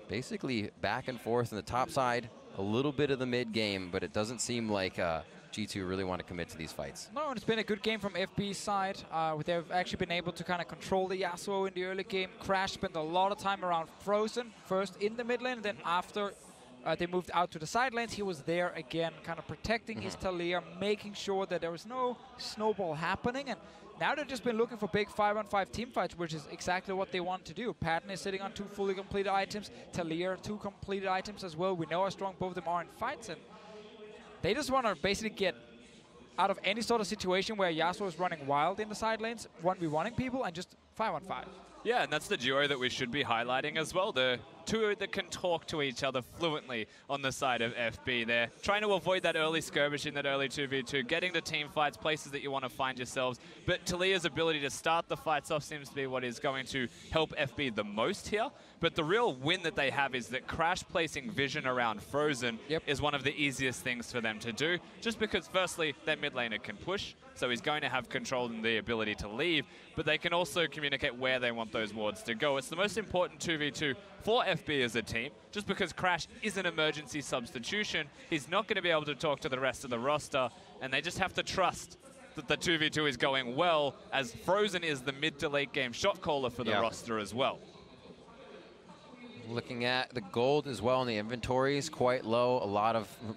basically back and forth in the top side, a little bit of the mid game, but it doesn't seem like G2 really want to commit to these fights. No, and it's been a good game from FB's side. They've actually been able to kind of control the Yasuo in the early game. Crash spent a lot of time around Frozen, first in the mid lane, and then after they moved out to the side lanes, he was there again, kind of protecting his Taliyah, making sure that there was no snowball happening. And now they've just been looking for big 5-on-5 team fights, which is exactly what they want to do. Padden is sitting on 2 fully completed items. Taliyah 2 completed items as well. We know how strong both of them are in fights, and they just want to basically get out of any sort of situation where Yasuo is running wild in the side lanes, 1v1ing people, and just 5-on-5. Yeah, and that's the duo that we should be highlighting as well. The two that can talk to each other fluently on the side of FB. They're trying to avoid that early skirmish in that early 2v2, getting to team fights, places that you want to find yourselves. But Taliyah's ability to start the fights off seems to be what is going to help FB the most here. But the real win that they have is that Crash placing vision around Frozen is one of the easiest things for them to do. Just because, firstly, their mid laner can push, so he's going to have control and the ability to leave, but they can also communicate where they want those wards to go. It's the most important 2v2 for FB as a team. Just because Crash is an emergency substitution, he's not going to be able to talk to the rest of the roster, and they just have to trust that the 2v2 is going well, as Frozen is the mid to late game shot caller for the roster as well. Looking at the gold as well in the inventories, quite low.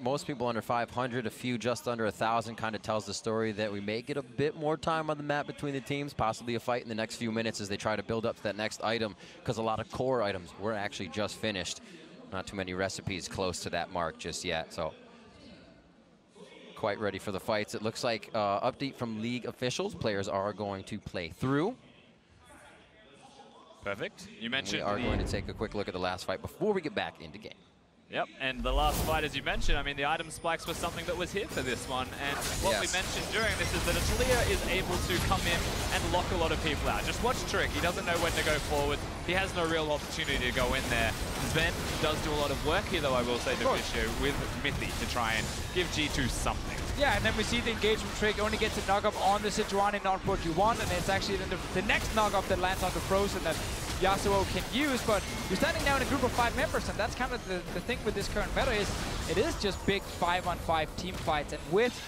Most people under 500, a few just under 1,000. Kind of tells the story that we may get a bit more time on the map between the teams, possibly a fight in the next few minutes as they try to build up to that next item, because a lot of core items were actually just finished. Not too many recipes close to that mark just yet, so quite ready for the fights. It looks like update from league officials, players are going to play through. Perfect. You mentioned we are going to take a quick look at the last fight before we get back into game. Yep, and the last fight, as you mentioned, I mean, the item spikes were something that was here for this one. And what we mentioned during this is that a Taliyah is able to come in and lock a lot of people out. Just watch Trick. He doesn't know when to go forward. He has no real opportunity to go in there. Zven does do a lot of work here, though, I will say, Divicio, with Mithy to try and give G2 something. Yeah, and then we see the engagement Trick only gets a knock-up on the Sejuani, not what you want, and it's actually the next knock-up that lands on the Frozen that Yasuo can use, but you're standing now in a group of 5 members, and that's kind of the thing with this current meta is it is just big 5-on-5 team fights, and with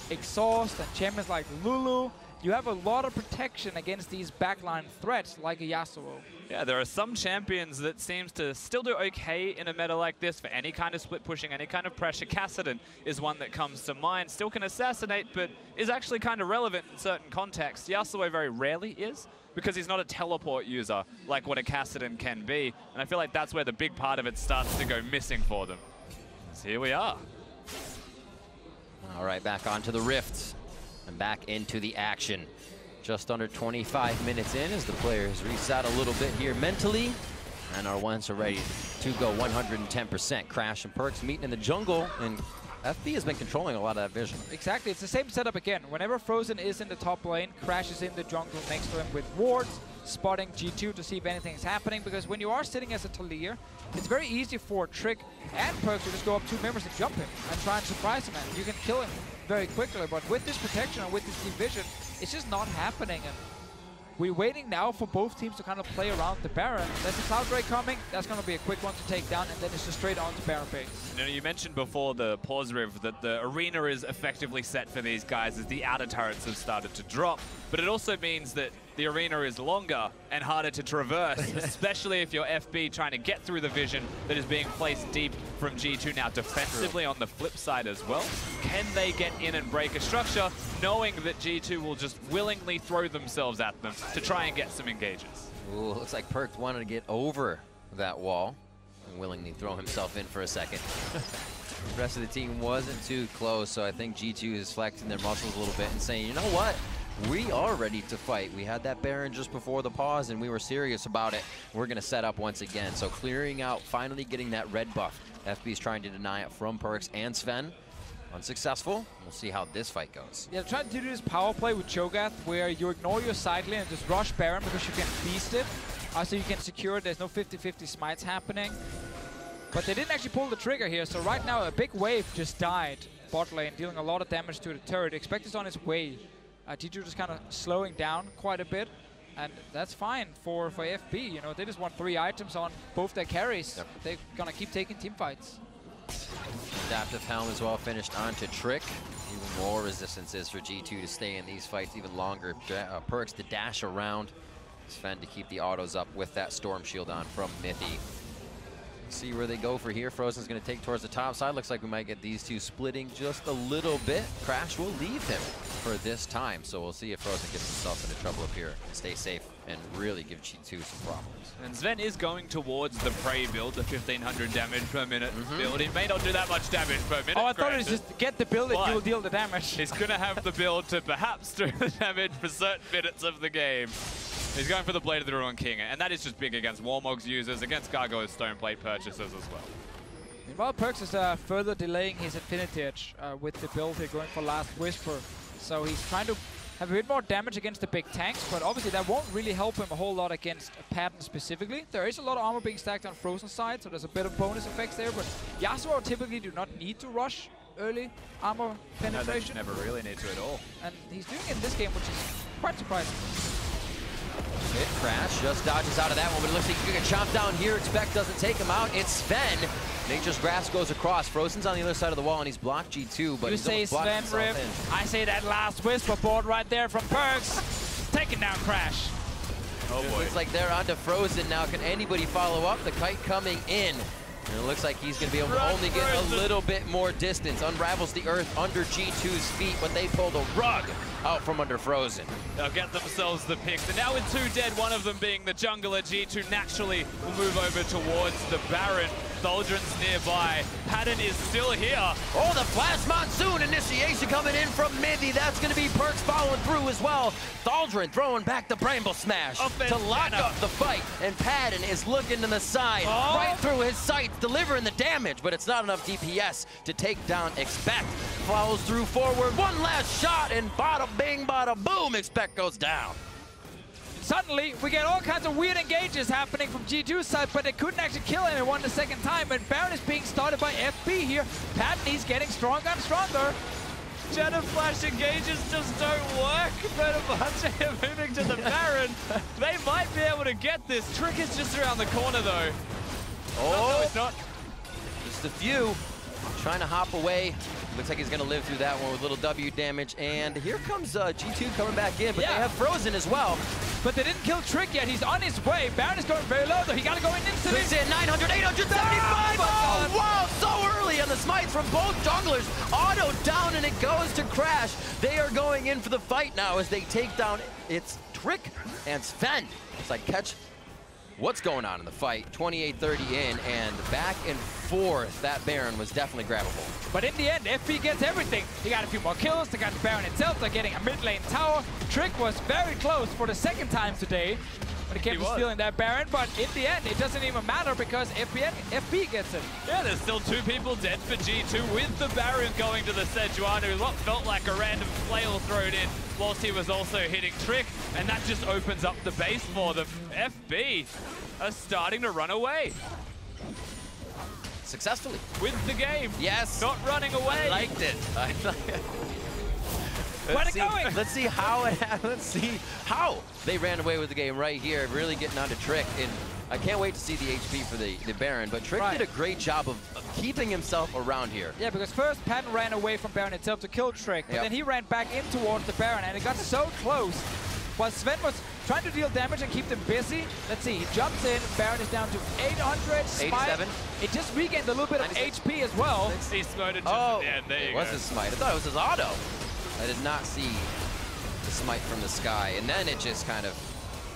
Exhaust and champions like Lulu, you have a lot of protection against these backline threats like a Yasuo. Yeah, there are some champions that seems to still do okay in a meta like this for any kind of split pushing, any kind of pressure. Kassadin is one that comes to mind. Still can assassinate, but is actually kind of relevant in certain contexts. Yasuo very rarely is, because he's not a teleport user like what a Kassadin can be. And I feel like that's where the big part of it starts to go missing for them. So here we are. All right, back onto the Rift and back into the action. Just under 25 minutes in as the players reset a little bit here mentally and are once ready to go 110%. Crash and Perkz meeting in the jungle, and FB has been controlling a lot of that vision. Exactly, it's the same setup again. Whenever Frozen is in the top lane, Crash is in the jungle next to him with wards, spotting G2 to see if anything is happening, because when you are sitting as a Taliyah, it's very easy for Trick and Perkz to just go up 2 members and jump him and try and surprise him, and you can kill him very quickly. But with this protection and with this deep vision, it's just not happening. And we're waiting now for both teams to kind of play around the Baron. There's a Thaldrin coming. That's going to be a quick one to take down, and then it's just straight on to Baron base. You mentioned before the pause riv that the arena is effectively set for these guys as the outer turrets have started to drop. But it also means that the arena is longer and harder to traverse, especially if you're FB trying to get through the vision that is being placed deep from G2 now defensively on the flip side as well. Can they get in and break a structure, knowing that G2 will just willingly throw themselves at them to try and get some engages? Ooh, looks like Perkz wanted to get over that wall. willingly throw himself in for a second. The rest of the team wasn't too close, so I think G2 is flexing their muscles a little bit and saying, you know what? We are ready to fight. We had that Baron just before the pause, and we were serious about it. We're going to set up once again. So clearing out, finally getting that red buff. FB's trying to deny it from Perkz and Zven. Unsuccessful. We'll see how this fight goes. Yeah, trying to do this power play with Cho'Gath, where you ignore your side lane and just rush Baron because you can beast it. So you can secure it. There's no 50-50 smites happening. But they didn't actually pull the trigger here, so right now a big wave just died bot lane, dealing a lot of damage to the turret. Expect is on its way. G2 just kind of slowing down quite a bit, and that's fine for FB. You know, they just want 3 items on both their carries. Yep. They're gonna keep taking team fights. Adaptive Helm as well finished onto Trick. Even more resistances for G2 to stay in these fights even longer. Perkz to dash around. Zven to keep the autos up with that Storm Shield on from Mithy. See where they go for here. Frozen's going to take towards the top side. Looks like we might get these two splitting just a little bit. Crash will leave him for this time. So we'll see if Frozen gets himself into trouble up here and stay safe and really give G2 some problems. And Zven is going towards the Prey build, the 1500 damage per minute build. He may not do that much damage per minute. Oh, I thought it was just get the build and you'll deal the damage. He's going to have the build to perhaps do the damage for certain minutes of the game. He's going for the Blade of the Ruined King, and that is just big against Warmog's users, against Gargoyle's Stoneplate purchasers as well. Meanwhile, Perkz is further delaying his Infinity Edge with the build here, going for Last Whisper. So he's trying to have a bit more damage against the big tanks, but obviously that won't really help him a whole lot against Padden specifically. There is a lot of armor being stacked on Frozen's side, so there's a bit of bonus effects there, but Yasuo typically do not need to rush early armor penetration. No, they never really need to at all. And he's doing it in this game, which is quite surprising. Hit Crash just dodges out of that one, but it looks like you can chomp down here. Expect doesn't take him out. It's Zven. Nature's Grasp goes across. Frozen's on the other side of the wall, and he's blocked G2, but you he's say Zven rip. I say that Last Whisper board right there from Perkz. Taking down Crash. Oh boy. Looks like they're onto Frozen now. Can anybody follow up? The kite coming in. And it looks like he's going to be able to only get a little bit more distance. Unravels the earth under G2's feet, but they pulled a rug out from under Frozen. They'll get themselves the picks. And now with 2 dead, one of them being the jungler, G2 naturally will move over towards the Baron. Thaldrin's nearby. Padden is still here. Oh, the Flash Monsoon initiation coming in from Mithy. That's going to be Perkz following through as well. Thaldrin throwing back the Bramble Smash to lock up the fight. And Padden is looking to the side, right through his sights, delivering the damage, but it's not enough DPS to take down Expect. Follows through forward, one last shot, and bada bing, bada boom, Expect goes down. Suddenly, we get all kinds of weird engages happening from G2's side, but they couldn't actually kill anyone the second time, and Baron is being started by FB here. Padden, he's getting stronger and stronger. Janna flash engages just don't work. Fenerbahçe are moving to the Baron. They might be able to get this. Trick is just around the corner, though. Oh, no, it's not. Just a few. Trying to hop away. Looks like he's going to live through that one with little W damage. And here comes G2 coming back in, but they have Frozen as well. But they didn't kill Trick yet. He's on his way. Baron is going very low, though. He got to go in instantly. He's in 900, 875. Oh, wow, so early on the smites from both junglers. Auto down, and it goes to Crash. They are going in for the fight now as they take down, it's Trick and Zven. It's like catch. What's going on in the fight? 28-30 in, and back and forth. That Baron was definitely grabbable. But in the end, FB gets everything. He got a few more kills. They got the Baron itself. They're getting a mid lane tower. Trick was very close for the second time today when it came to stealing that Baron. But in the end, it doesn't even matter because FB gets it. Yeah, there's still 2 people dead for G2 with the Baron going to the Sejuani. What felt like a random flail thrown in whilst he was also hitting Trick, and that just opens up the base for them. FB are starting to run away. Successfully. With the game. Yes. Not running away. I liked it. Let's see how it happened. Let's see how they ran away with the game right here, really getting onto Trick. And I can't wait to see the HP for the Baron, but Trick did a great job of keeping himself around here. Yeah, because first Padden ran away from Baron itself to kill Trick, but then he ran back in towards the Baron, and it got so close. While Zven was trying to deal damage and keep them busy. Let's see, he jumps in, Baron is down to 800. 87. It just regained a little bit of HP as well. He smited just at the end. There you it go. was a smite. I thought it was his auto. I did not see the smite from the sky, and then it just kind of,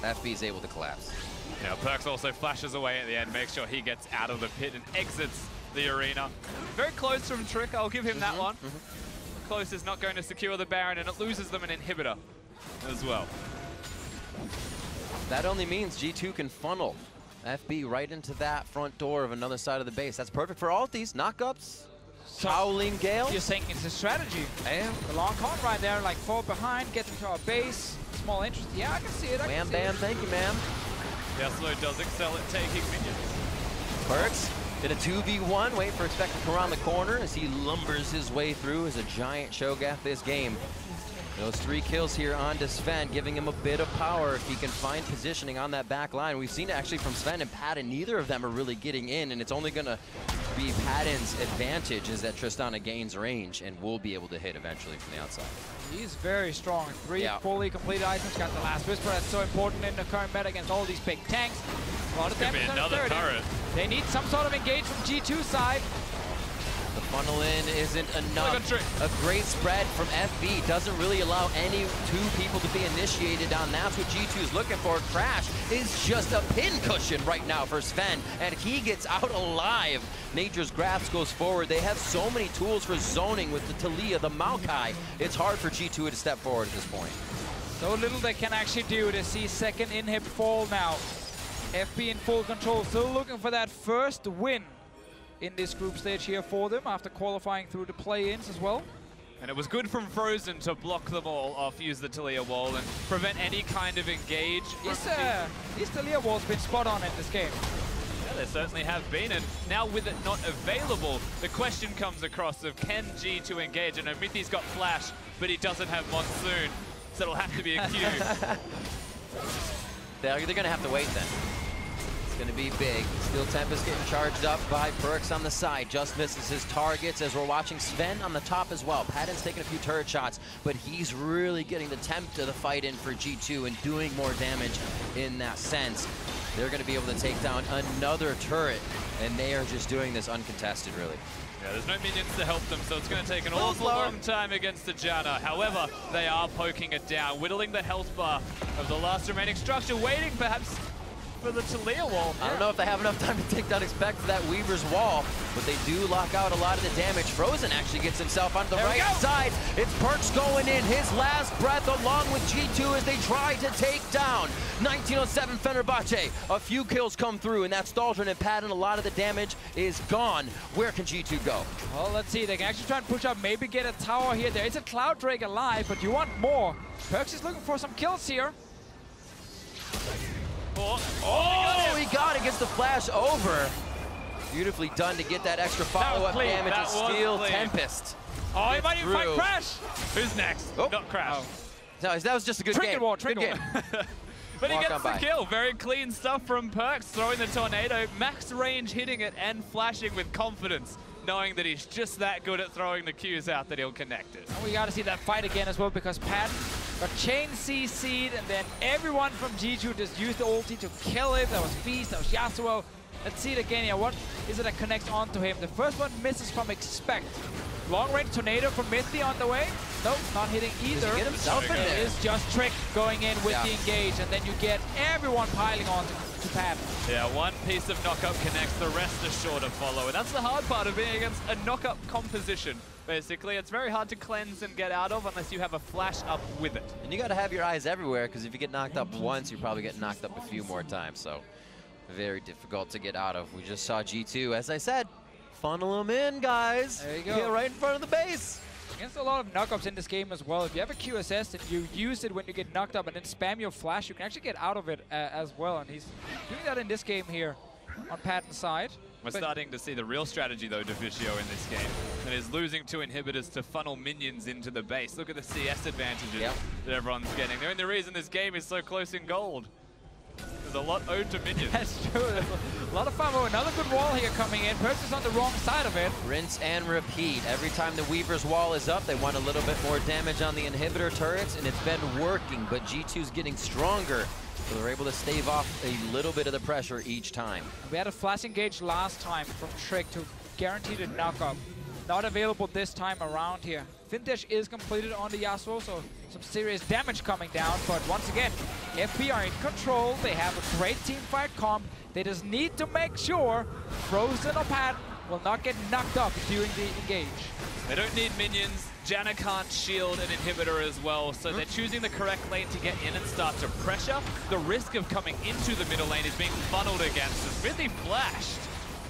FB is able to collapse. Yeah, Perkz also flashes away at the end, makes sure he gets out of the pit and exits the arena. Very close from Trick, I'll give him that one. Close is not going to secure the Baron, and it loses them an inhibitor as well. That only means G2 can funnel FB right into that front door of another side of the base. That's perfect for ultis, knockups, Howling Gale. You're saying it's a strategy. The long con right there, like fall behind, get into our base, small interest. Yeah, I can see it. Wham bam, thank you, ma'am. Yasuo does excel at taking minions. Perkz in a 2v1, wait for Expect to come around the corner as he lumbers his way through as a giant Cho'Gath this game. Those 3 kills here on to Zven, giving him a bit of power if he can find positioning on that back line. We've seen it actually from Zven and Padden. Neither of them are really getting in, and it's only going to be Padden's advantage is that Tristana gains range and will be able to hit eventually from the outside. He's very strong. 3 fully completed items. Got the last Whisper. That's so important in the current meta against all these big tanks. A lot of damage on the turret. They need some sort of engage from G2 side. The funnel in isn't enough. A great spread from FB doesn't really allow any 2 people to be initiated on. That's what G2 is looking for. Crash is just a pin cushion right now for Zven, and he gets out alive. Nature's Grasp goes forward. They have so many tools for zoning with the Taliyah, the Maokai. It's hard for G2 to step forward at this point. So little they can actually do to see second inhib fall now. FB in full control, still looking for that first win in this group stage here for them after qualifying through the play-ins as well. And it was good from Frozen to block them all off, use the Taliyah wall, and prevent any kind of engage. This Taliyah wall's been spot on in this game. Yeah, they certainly have been, and now with it not available, the question comes across of can G2 engage? I know Mithy's got Flash, but he doesn't have Monsoon, so it'll have to be a Q. They're going to have to wait then. It's going to be big. Steel Tempest getting charged up by Perkz on the side. Just misses his targets as we're watching Zven on the top as well. Padden's taking a few turret shots, but he's really getting the temp to the fight in for G2 and doing more damage in that sense. They're going to be able to take down another turret, and they are just doing this uncontested, really. Yeah, there's no minions to help them, so it's going to take an awful long time against the Janna. However, they are poking it down, whittling the health bar of the last remaining structure, waiting perhaps for the Taliyah wall. I don't know if they have enough time to take down Expect for that Weaver's wall, but they do lock out a lot of the damage. Frozen actually gets himself on the right side. It's Perkz going in his last breath along with G2 as they try to take down 1907 Fenerbahçe. A few kills come through, and that's Thaldrin and Padden. A lot of the damage is gone. Where can G2 go? Well, let's see. They can actually try and push up, maybe get a tower here. There is a Cloud Drake alive, but you want more. Perkz is looking for some kills here. Oh, he got it, gets the flash over. Beautifully done to get that extra follow-up damage and steal Tempest. Oh, he might even fight Crash. Who's next? Oh. Not Crash. Oh. No, that was just a good game. Good game. But he gets the kill. Very clean stuff from Perkz, throwing the tornado, max range hitting it and flashing with confidence, knowing that he's just that good at throwing the Qs out that he'll connect it. And we got to see that fight again as well, because Padden got chain CC'd, and then everyone from G2 just used the ulti to kill him. That was Feast, that was Yasuo. Let's see it again here. What is it that connects onto him? The first one misses from Expect. Long range tornado from mithy on the way. Nope, not hitting either. Does he get himself in there? It is just Trick going in with the engage, and then you get everyone piling on to Padden. Yeah, one piece of knockup connects, the rest are sure to follow. And that's the hard part of being against a knockup composition. Basically, it's very hard to cleanse and get out of unless you have a flash up with it. And you got to have your eyes everywhere, because if you get knocked up once, you probably get knocked up a few more times. So very difficult to get out of. We just saw G2, as I said, funnel them in, guys. There you go. Get right in front of the base. Against a lot of knockups in this game as well. If you have a QSS and you use it when you get knocked up and then spam your flash, you can actually get out of it as well. And he's doing that in this game here on Padden's side. We're starting to see the real strategy, though, Divicio in this game. That is losing 2 inhibitors to funnel minions into the base. Look at the CS advantages that everyone's getting. The only reason this game is so close in gold. There's a lot owed to minions. That's true. There's a lot of fun. Another good wall here coming in. Perkz is on the wrong side of it. Rinse and repeat. Every time the Weaver's wall is up, they want a little bit more damage on the inhibitor turrets, and it's been working, but G2's getting stronger. So they're able to stave off a little bit of the pressure each time. We had a flash engage last time from Trick to guarantee the knockup. Not available this time around here. Vintage is completed on the Yasuo, so some serious damage coming down, but once again, FB are in control. They have a great teamfight comp. They just need to make sure Frozen or Padden will not get knocked up during the engage. They don't need minions. Janna can't shield an inhibitor as well, so they're choosing the correct lane to get in and start to pressure. The risk of coming into the middle lane is being funneled against. It's really flashed.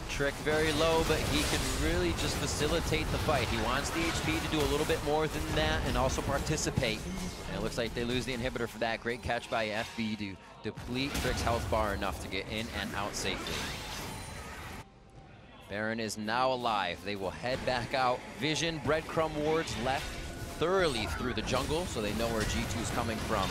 Trick very low, but he can really just facilitate the fight. He wants the HP to do a little bit more than that and also participate. And it looks like they lose the inhibitor for that. Great catch by FB to deplete Trick's health bar enough to get in and out safely. Baron is now alive. They will head back out. Vision, breadcrumb wards left thoroughly through the jungle, so they know where G2 is coming from.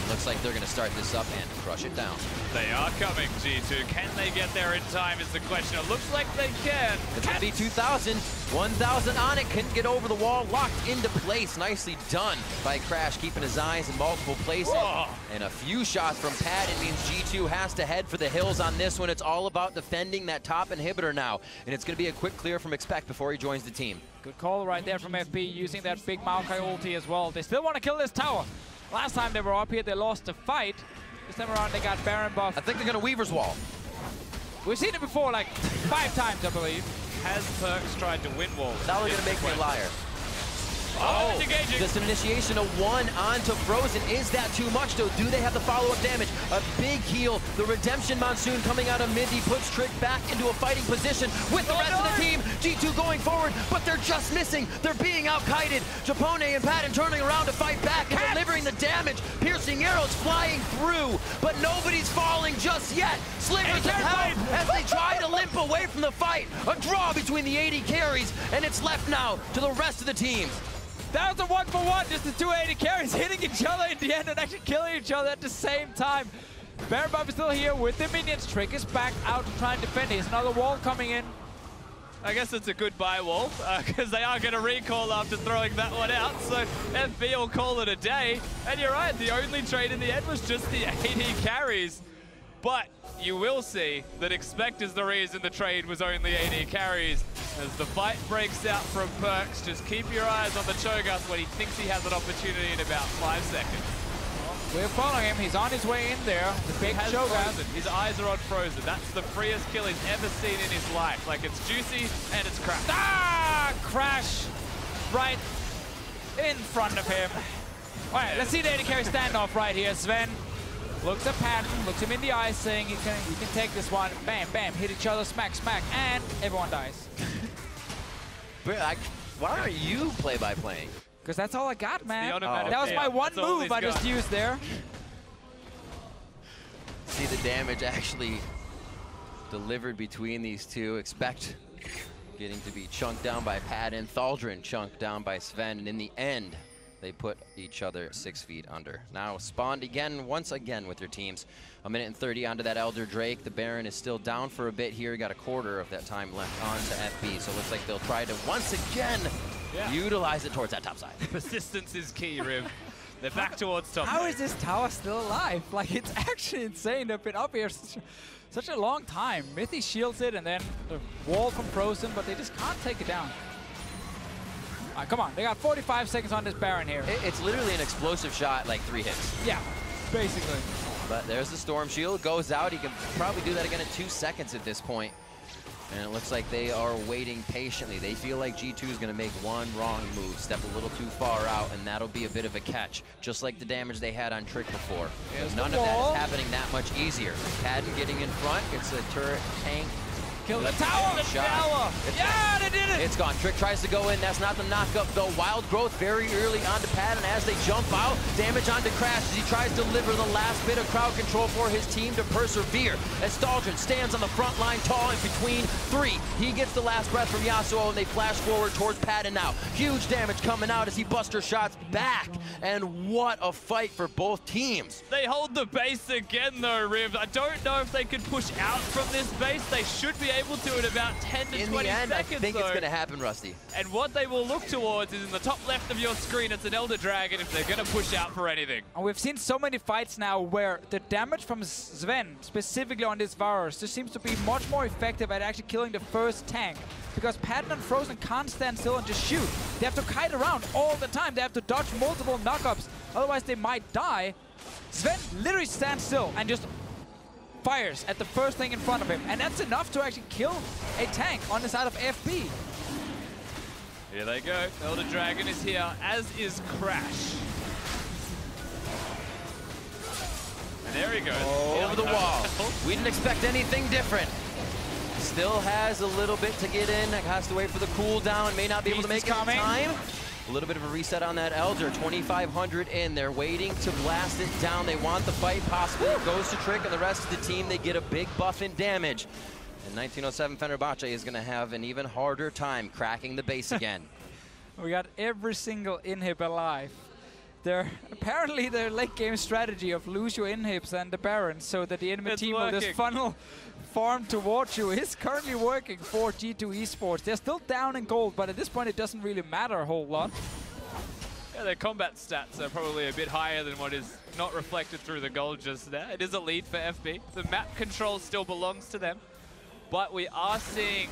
Looks like they're going to start this up and crush it down. They are coming, G2. Can they get there in time is the question. It looks like they can. It's going to be 2,000. 1,000 on it. Couldn't get over the wall. Locked into place. Nicely done by Crash, keeping his eyes in multiple places. Whoa. And a few shots from Padden means G2 has to head for the hills on this one. It's all about defending that top inhibitor now. And it's going to be a quick clear from Expect before he joins the team. Good call right there from FB, using that big Maokai ulti as well. They still want to kill this tower. Last time they were up here, they lost the fight. This time around, they got Baron buff. I think they're going to Weaver's Wall. We've seen it before, like 5 times, I believe. Has Perkz tried to win wall? Now they're going to make me a liar. Oh, engaging. Just an initiation of 1 onto Frozen. Is that too much, though? Do they have the follow-up damage? A big heal. The Redemption Monsoon coming out of mithy puts Trick back into a fighting position with the rest of the team. G2 going forward, but they're just missing. They're being out-kited. Japone and Padden turning around to fight back and delivering the damage. Piercing arrows flying through, but nobody's falling just yet. Slivers of help as they try to limp away from the fight. A draw between the AD carries, and it's left now to the rest of the teams. That was a 1-for-1, just the 2 AD carries hitting each other in the end and actually killing each other at the same time. Baron buff is still here with the minions. Trick is back out to try and defend. Here's another wall coming in. I guess it's a goodbye wall, because they are going to recall after throwing that one out, so FB will call it a day. And you're right, the only trade in the end was just the AD carries. But you will see that Expect is the reason the trade was only AD carries. As the fight breaks out from Perkz, just keep your eyes on the Cho'Gath when he thinks he has an opportunity in about 5 seconds. We're following him. He's on his way in there. The big Cho'Gath. His eyes are on Frozen. That's the freest kill he's ever seen in his life. Like, it's juicy and it's Crash. Ah! Crash right in front of him. All right, let's see the AD carry standoff right here. Zven looks at Padden, looks him in the eyes, saying you can take this one. Bam, bam, hit each other, smack, smack, and everyone dies. Why are you play-by-playing? Because that's all I got, man. That was my one move I just used there. See the damage actually delivered between these two. Expect getting to be chunked down by Padden. Thaldrin chunked down by Zven. And in the end, they put each other 6 feet under. Now spawned again, once again with their teams. 1 minute and 30 onto that Elder Drake. The Baron is still down for a bit here. Got a quarter of that time left onto FB. So it looks like they'll try to once again utilize it towards that top side. Persistence is key, Riv. They're back towards top. How is this tower still alive? Like, it's actually insane. They've been up here such a long time. mithy shields it and then the wall from Frozen, but they just can't take it down. All right, come on, they got 45 seconds on this Baron here. It's literally an explosive shot, like 3 hits. Yeah, basically. But there's the Storm Shield, goes out. He can probably do that again in 2 seconds at this point. And it looks like they are waiting patiently. They feel like G2 is going to make one wrong move, step a little too far out, and that'll be a bit of a catch, just like the damage they had on Trick before. None of that is happening that much easier. Padden getting in front, it's a turret tank. Kill the tower! Yeah, they did it! It's gone. Trick tries to go in. That's not the knockup, though. Wild Growth very early onto Padden as they jump out. Damage onto Crash as he tries to deliver the last bit of crowd control for his team to persevere. As Thaldrin stands on the front line tall in between 3. He gets the last breath from Yasuo, and they flash forward towards Padden now. Huge damage coming out as he buster shots back. And what a fight for both teams. They hold the base again, though, Riv. I don't know if they could push out from this base. They should be able to in about 10 to 20 seconds. In the end, I think it's going to happen, Rusty. And what they will look towards is in the top left of your screen, it's an Elder Dragon if they're going to push out for anything. And we've seen so many fights now where the damage from Zven, specifically on this Varus, just seems to be much more effective at actually killing the first tank. Because Padden and Frozen can't stand still and just shoot. They have to kite around all the time. They have to dodge multiple knockups. Otherwise, they might die. Zven literally stands still and just fires at the first thing in front of him. And that's enough to actually kill a tank on the side of FB. Here they go. Elder Dragon is here, as is Crash. And there he goes. Over the wall. We didn't expect anything different. Still has a little bit to get in. Has to wait for the cooldown. May not be able to make it in time. A little bit of a reset on that Elder. 2,500 in. They're waiting to blast it down. They want the fight. Possibly it goes to Trick and the rest of the team. They get a big buff in damage. And 1907 Fenerbahçe is going to have an even harder time cracking the base again. We got every single inhib alive. Apparently their late game strategy of lose your inhibs and the Barons so that the enemy team will just funnel farm towards you is currently working for G2 Esports. They're still down in gold, but at this point it doesn't really matter a whole lot. Yeah, their combat stats are probably a bit higher than what is not reflected through the gold just there. It is a lead for FB. The map control still belongs to them, but we are seeing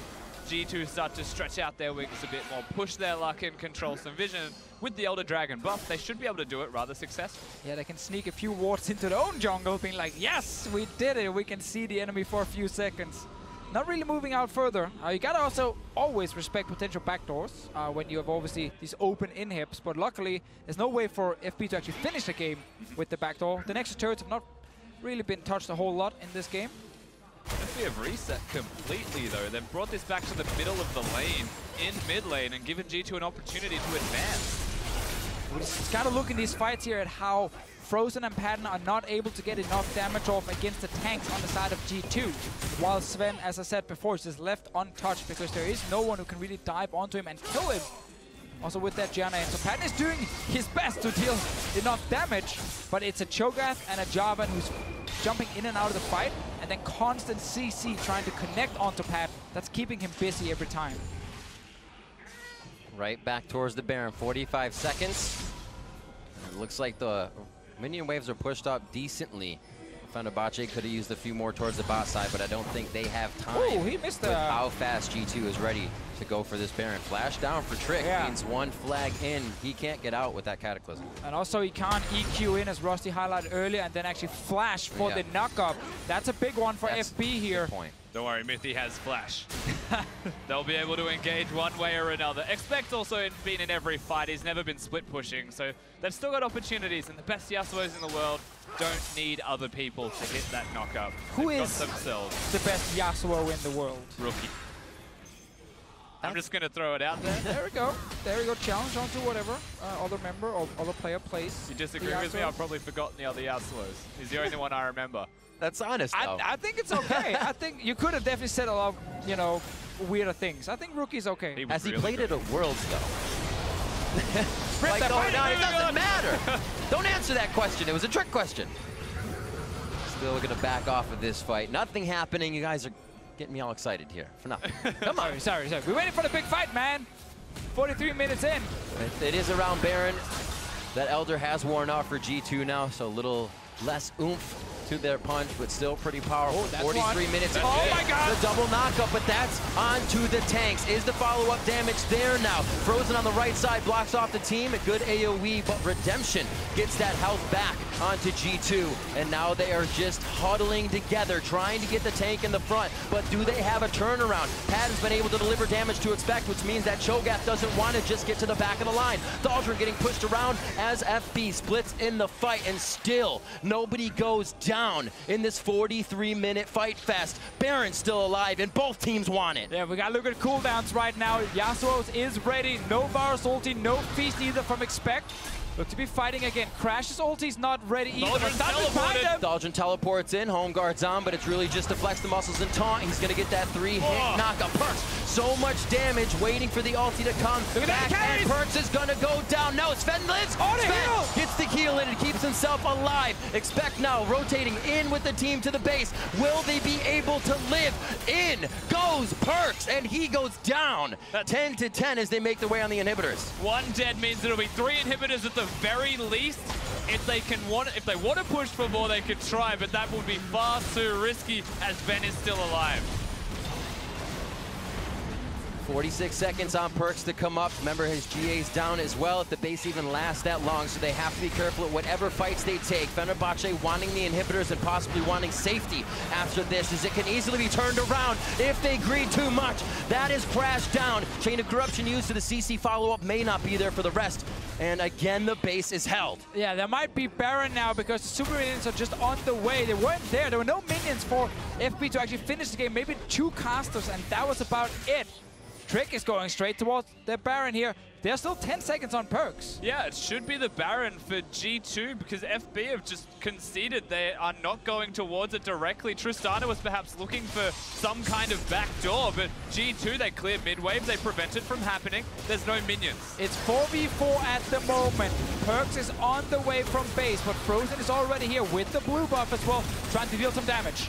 G2 start to stretch out their wings a bit more, push their luck and control some vision. With the Elder Dragon buff, they should be able to do it rather successfully. Yeah, they can sneak a few wards into their own jungle, being like, yes, we did it. We can see the enemy for a few seconds. Not really moving out further. You gotta also always respect potential backdoors when you have obviously these open inhibs, but luckily there's no way for FB to actually finish the game with the backdoor. The Nexus turrets have not really been touched a whole lot in this game. FB have reset completely though. They've brought this back to the middle of the lane, in mid lane, and given G2 an opportunity to advance. We just gotta look in these fights here at how Frozen and Padden are not able to get enough damage off against the tanks on the side of G2. While Zven, as I said before, is just left untouched because there is no one who can really dive onto him and kill him. Also with that Janna in. So Padden is doing his best to deal enough damage, but it's a Cho'Gath and a Jarvan who's jumping in and out of the fight, and then constant CC trying to connect onto Padden. That's keeping him busy every time. Right back towards the Baron, 45 seconds. It looks like the minion waves are pushed up decently. Fenerbahçe could have used a few more towards the bot side, but I don't think they have time. Oh, he missed with how fast G2 is ready to go for this Baron. Flash down for Trick means one flag in. He can't get out with that Cataclysm. And also he can't EQ in, as Rusty highlighted earlier, and then actually flash for the knock-up. That's a big one for FB here. Good point. Don't worry, Mithy has flash. They'll be able to engage one way or another. Expect also been in every fight. He's never been split pushing, so they've still got opportunities, and the best Yasuos in the world don't need other people to hit that knockup. Who They've is got themselves. the best Yasuo in the world? Rookie. I'm just going to throw it out there. There we go. There we go. Challenge onto whatever other member or other player plays. You disagree with me? I've probably forgotten the other Yasuos. He's the only one I remember. That's honest, though. I think it's okay. I think you could have definitely said a lot of, you know, weirder things. I think Rookie's okay. Has he played at a Worlds, though? Like, no, it doesn't matter. Don't answer that question. It was a trick question. Still going to back off of this fight. Nothing happening. You guys are getting me all excited here for nothing. Come on. Sorry. We're waiting for the big fight, man. 43 minutes in. It is around Baron. That Elder has worn off for G2 now, so a little less oomph to their punch, but still pretty powerful. 43 minutes. Oh my God! The double knockup, but that's onto the tanks. Is the follow-up damage there now? Frozen on the right side blocks off the team. A good AoE, but Redemption gets that health back onto G2. And now they are just huddling together, trying to get the tank in the front. But do they have a turnaround? Padden's been able to deliver damage to expect, which means that Cho'Gath doesn't want to just get to the back of the line. Thaldrin getting pushed around as FB splits in the fight, and still nobody goes down in this 43-minute fight fest. Baron's still alive, and both teams want it. Yeah, we gotta look at cooldowns right now. Yasuo is ready. No Varus ulti, no Feast either from Expect. Look to be fighting again. Crash's ulti's not ready either. Thaldrin teleports in, home guard's on, but it's really just to flex the muscles and taunt. He's gonna get that 3-hit knockup. Perkz, so much damage, waiting for the ulti to come back, and Perkz is gonna go down. No, Zven lives. Zven gets the heal in and keeps himself alive. Expect now rotating in with the team to the base. Will they be able to live? In goes Perkz, and he goes down. 10-10 as they make their way on the inhibitors. One dead means it'll be 3 inhibitors at the very least. If they want to push for more, they could try, but that would be far too risky as Ben is still alive. 46 seconds on Perkz to come up. Remember, his GA's down as well if the base even lasts that long, so they have to be careful at whatever fights they take. Fenerbahçe wanting the inhibitors and possibly wanting safety after this, as it can easily be turned around if they greed too much. That is crashed down. Chain of Corruption used to the CC follow-up may not be there for the rest. And again, the base is held. Yeah, there might be Baron now because the super minions are just on the way. They weren't there. There were no minions for FB to actually finish the game. Maybe 2 casters, and that was about it. Trick is going straight towards the Baron here. There's still 10 seconds on Perkz. Yeah, it should be the Baron for G2 because FB have just conceded they are not going towards it directly. Tristana was perhaps looking for some kind of back door, but G2, they cleared mid-wave, they prevent it from happening. There's no minions. It's 4v4 at the moment. Perkz is on the way from base, but Frozen is already here with the blue buff as well, trying to deal some damage.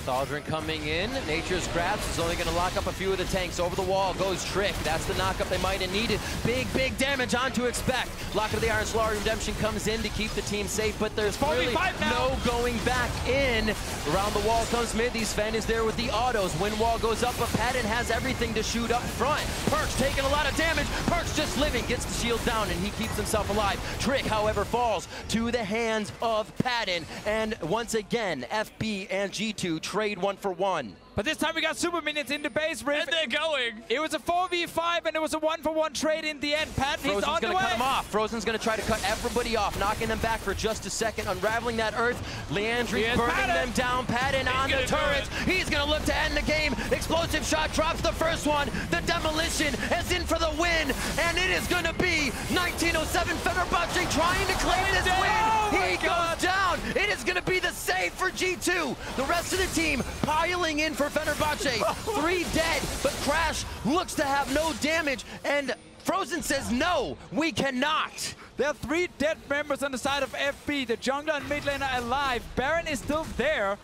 Thaldrin coming in. Nature's Grasp is only going to lock up a few of the tanks. Over the wall goes Trick. That's the knockup they might have needed. Big damage on to expect. Lock of the Iron Solari Redemption comes in to keep the team safe, but there's really no going back in. Around the wall comes mithy. Zven is there with the autos. Wind wall goes up, but Padden has everything to shoot up front. Perkz taking a lot of damage. Perkz just living, gets the shield down, and he keeps himself alive. Trick, however, falls to the hands of Padden. And once again, FB and G2 trade 1 for 1. But this time we got super minions in the base, Riff. And they're going. It was a 4v5 and it was a 1-for-1 trade in the end. Padden, he's on the way. Frozen's gonna cut him off. Frozen's gonna try to cut everybody off, knocking them back for just a second, unraveling that earth. Leandri burning them down. Padden on the turrets. He's gonna look to end the game. Explosive shot drops the first one. The demolition is in for the win, and it is gonna be 1907 Fenerbahçe trying to claim this win. He goes down. It is gonna be the save for G2. The rest of the team piling in for Fenerbahçe. 3 dead, but Crash looks to have no damage, and Frozen says, no, we cannot. There are 3 dead members on the side of FB. The jungler and mid laner alive. Baron is still there.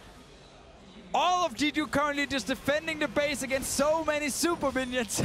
All of G2 currently just defending the base against so many super minions.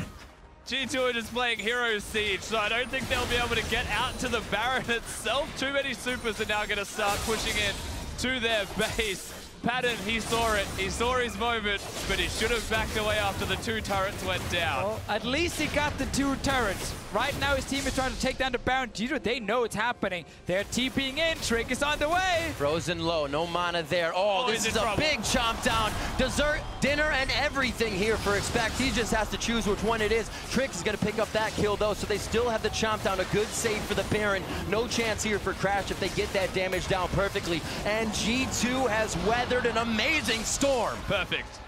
G2 are just playing Hero Siege, so I don't think they'll be able to get out to the Baron itself. Too many supers are now going to start pushing in to their base. Padden, he saw it. He saw his moment, but he should have backed away after the 2 turrets went down. Well, at least he got the 2 turrets. Right now his team is trying to take down the Baron. G2, they know it's happening. They're TPing in. Trick is on the way. Frozen low, no mana there. Oh, this is a big chomp down. Dessert, dinner, and everything here for Expect. He just has to choose which one it is. Trick is going to pick up that kill, though, so they still have the chomp down. A good save for the Baron. No chance here for Crash if they get that damage down perfectly. And G2 has weathered an amazing storm. Perfect.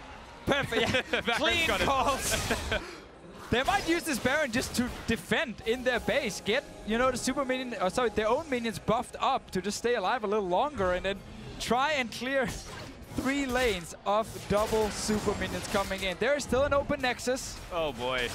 Perfect. Yeah. Clean calls. They might use this Baron just to defend in their base, get, you know, the super minion, or sorry, their own minions buffed up to just stay alive a little longer, and then try and clear 3 lanes of double super minions coming in. There is still an open nexus. Oh boy.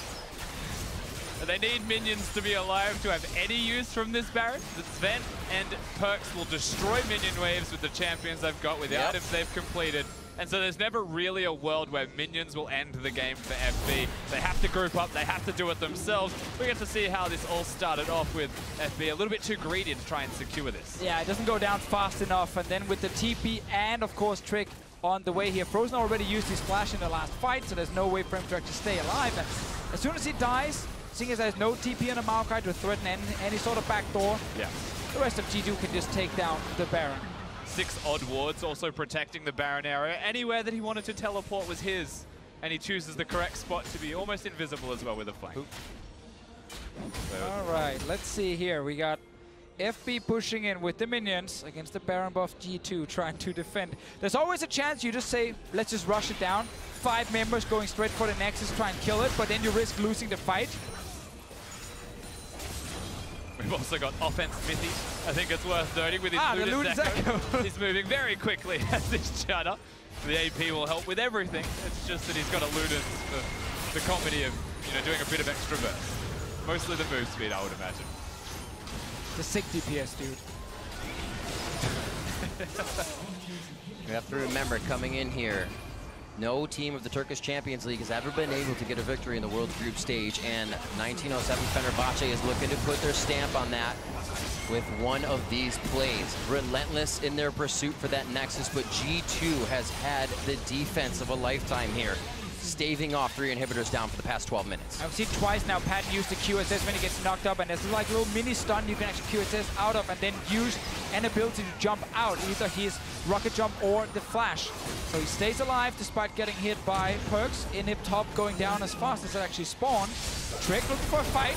They need minions to be alive to have any use from this Baron. The Zven and Perkz will destroy minion waves with the champions they've got, with the items they've completed. And so there's never really a world where minions will end the game for FB. They have to group up, they have to do it themselves. We get to see how this all started off with FB a little bit too greedy to try and secure this. Yeah, it doesn't go down fast enough. And then with the TP and, of course, Trick on the way here. Frozen already used his flash in the last fight, so there's no way for him to actually stay alive. And as soon as he dies, seeing as there's no TP on a Maokai to threaten any sort of backdoor, the rest of G2 can just take down the Baron. 6 odd wards also protecting the Baron area. Anywhere that he wanted to teleport was his, and he chooses the correct spot to be almost invisible as well with a flank. All right, let's see here. We got FB pushing in with the minions against the Baron buff G2 trying to defend. There's always a chance you just say, let's just rush it down. 5 members going straight for the Nexus, try and kill it, but then you risk losing the fight. We've also got offense mithy. I think it's worth noting with his Luden's Echo. He's moving very quickly as this Janna. The AP will help with everything. It's just that he's got a Luden's for the comedy of, you know, doing a bit of extra burst. Mostly the move speed, I would imagine. The 60 DPS, dude. We have to remember, coming in here, no team of the Turkish Champions League has ever been able to get a victory in the World Group stage, and 1907 Fenerbahçe is looking to put their stamp on that with one of these plays. Relentless in their pursuit for that Nexus, but G2 has had the defense of a lifetime here. staving off 3 inhibitors down for the past 12 minutes. I've seen twice now Padden use the QSS when he gets knocked up, and there's like a little mini stun you can actually QSS out of and then use an ability to jump out, either his rocket jump or the flash. So he stays alive despite getting hit by Perkz. Inhib top going down as fast as it actually spawned. Trick looking for a fight.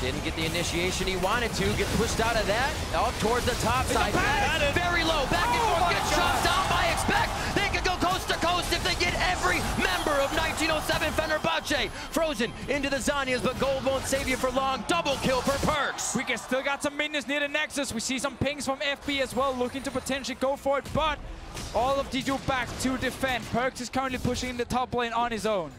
Didn't get the initiation he wanted to, get pushed out of that, up towards the top side. Padden, very low, back and forth, gets shot down by Expect. They could go coast to coast if they get every member of 1907 Fenerbahçe frozen into the Zanyas, but gold won't save you for long. Double kill for Perkz. We still got some minions near the Nexus. We see some pings from FB as well, looking to potentially go for it, but all of G2 back to defend. Perkz is currently pushing in the top lane on his own.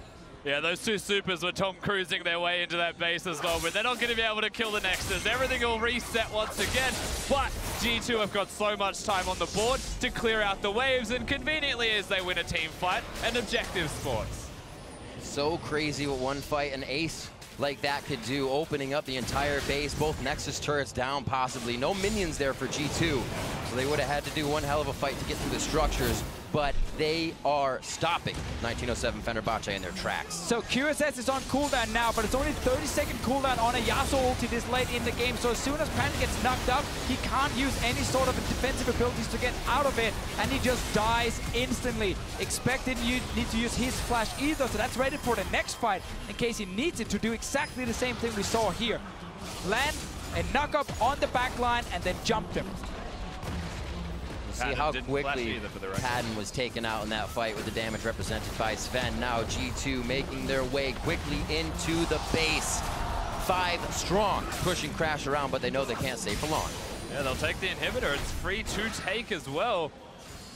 Yeah, those two supers were Tom cruising their way into that base as well, but they're not going to be able to kill the Nexus. Everything will reset once again, but G2 have got so much time on the board to clear out the waves, and conveniently as they win a team fight, an objective sports. So crazy what one fight, an ace like that could do, opening up the entire base, both Nexus turrets down possibly. No minions there for G2, so they would have had to do one hell of a fight to get through the structures, but they are stopping 1907 Fenerbahçe in their tracks. So QSS is on cooldown now, but it's only 30-second cooldown on a Yasuo ulti this late in the game, so as soon as Padden gets knocked up, he can't use any sort of defensive abilities to get out of it, and he just dies instantly. Expect didn't need to use his flash either, so that's ready for the next fight in case he needs it to do exactly the same thing we saw here. Land a knock up on the back line and then jump him. See how quickly Padden was taken out in that fight with the damage represented by Zven. Now G2 making their way quickly into the base. 5 strong, pushing Crash around, but they know they can't stay for long. Yeah, they'll take the inhibitor. It's free to take as well.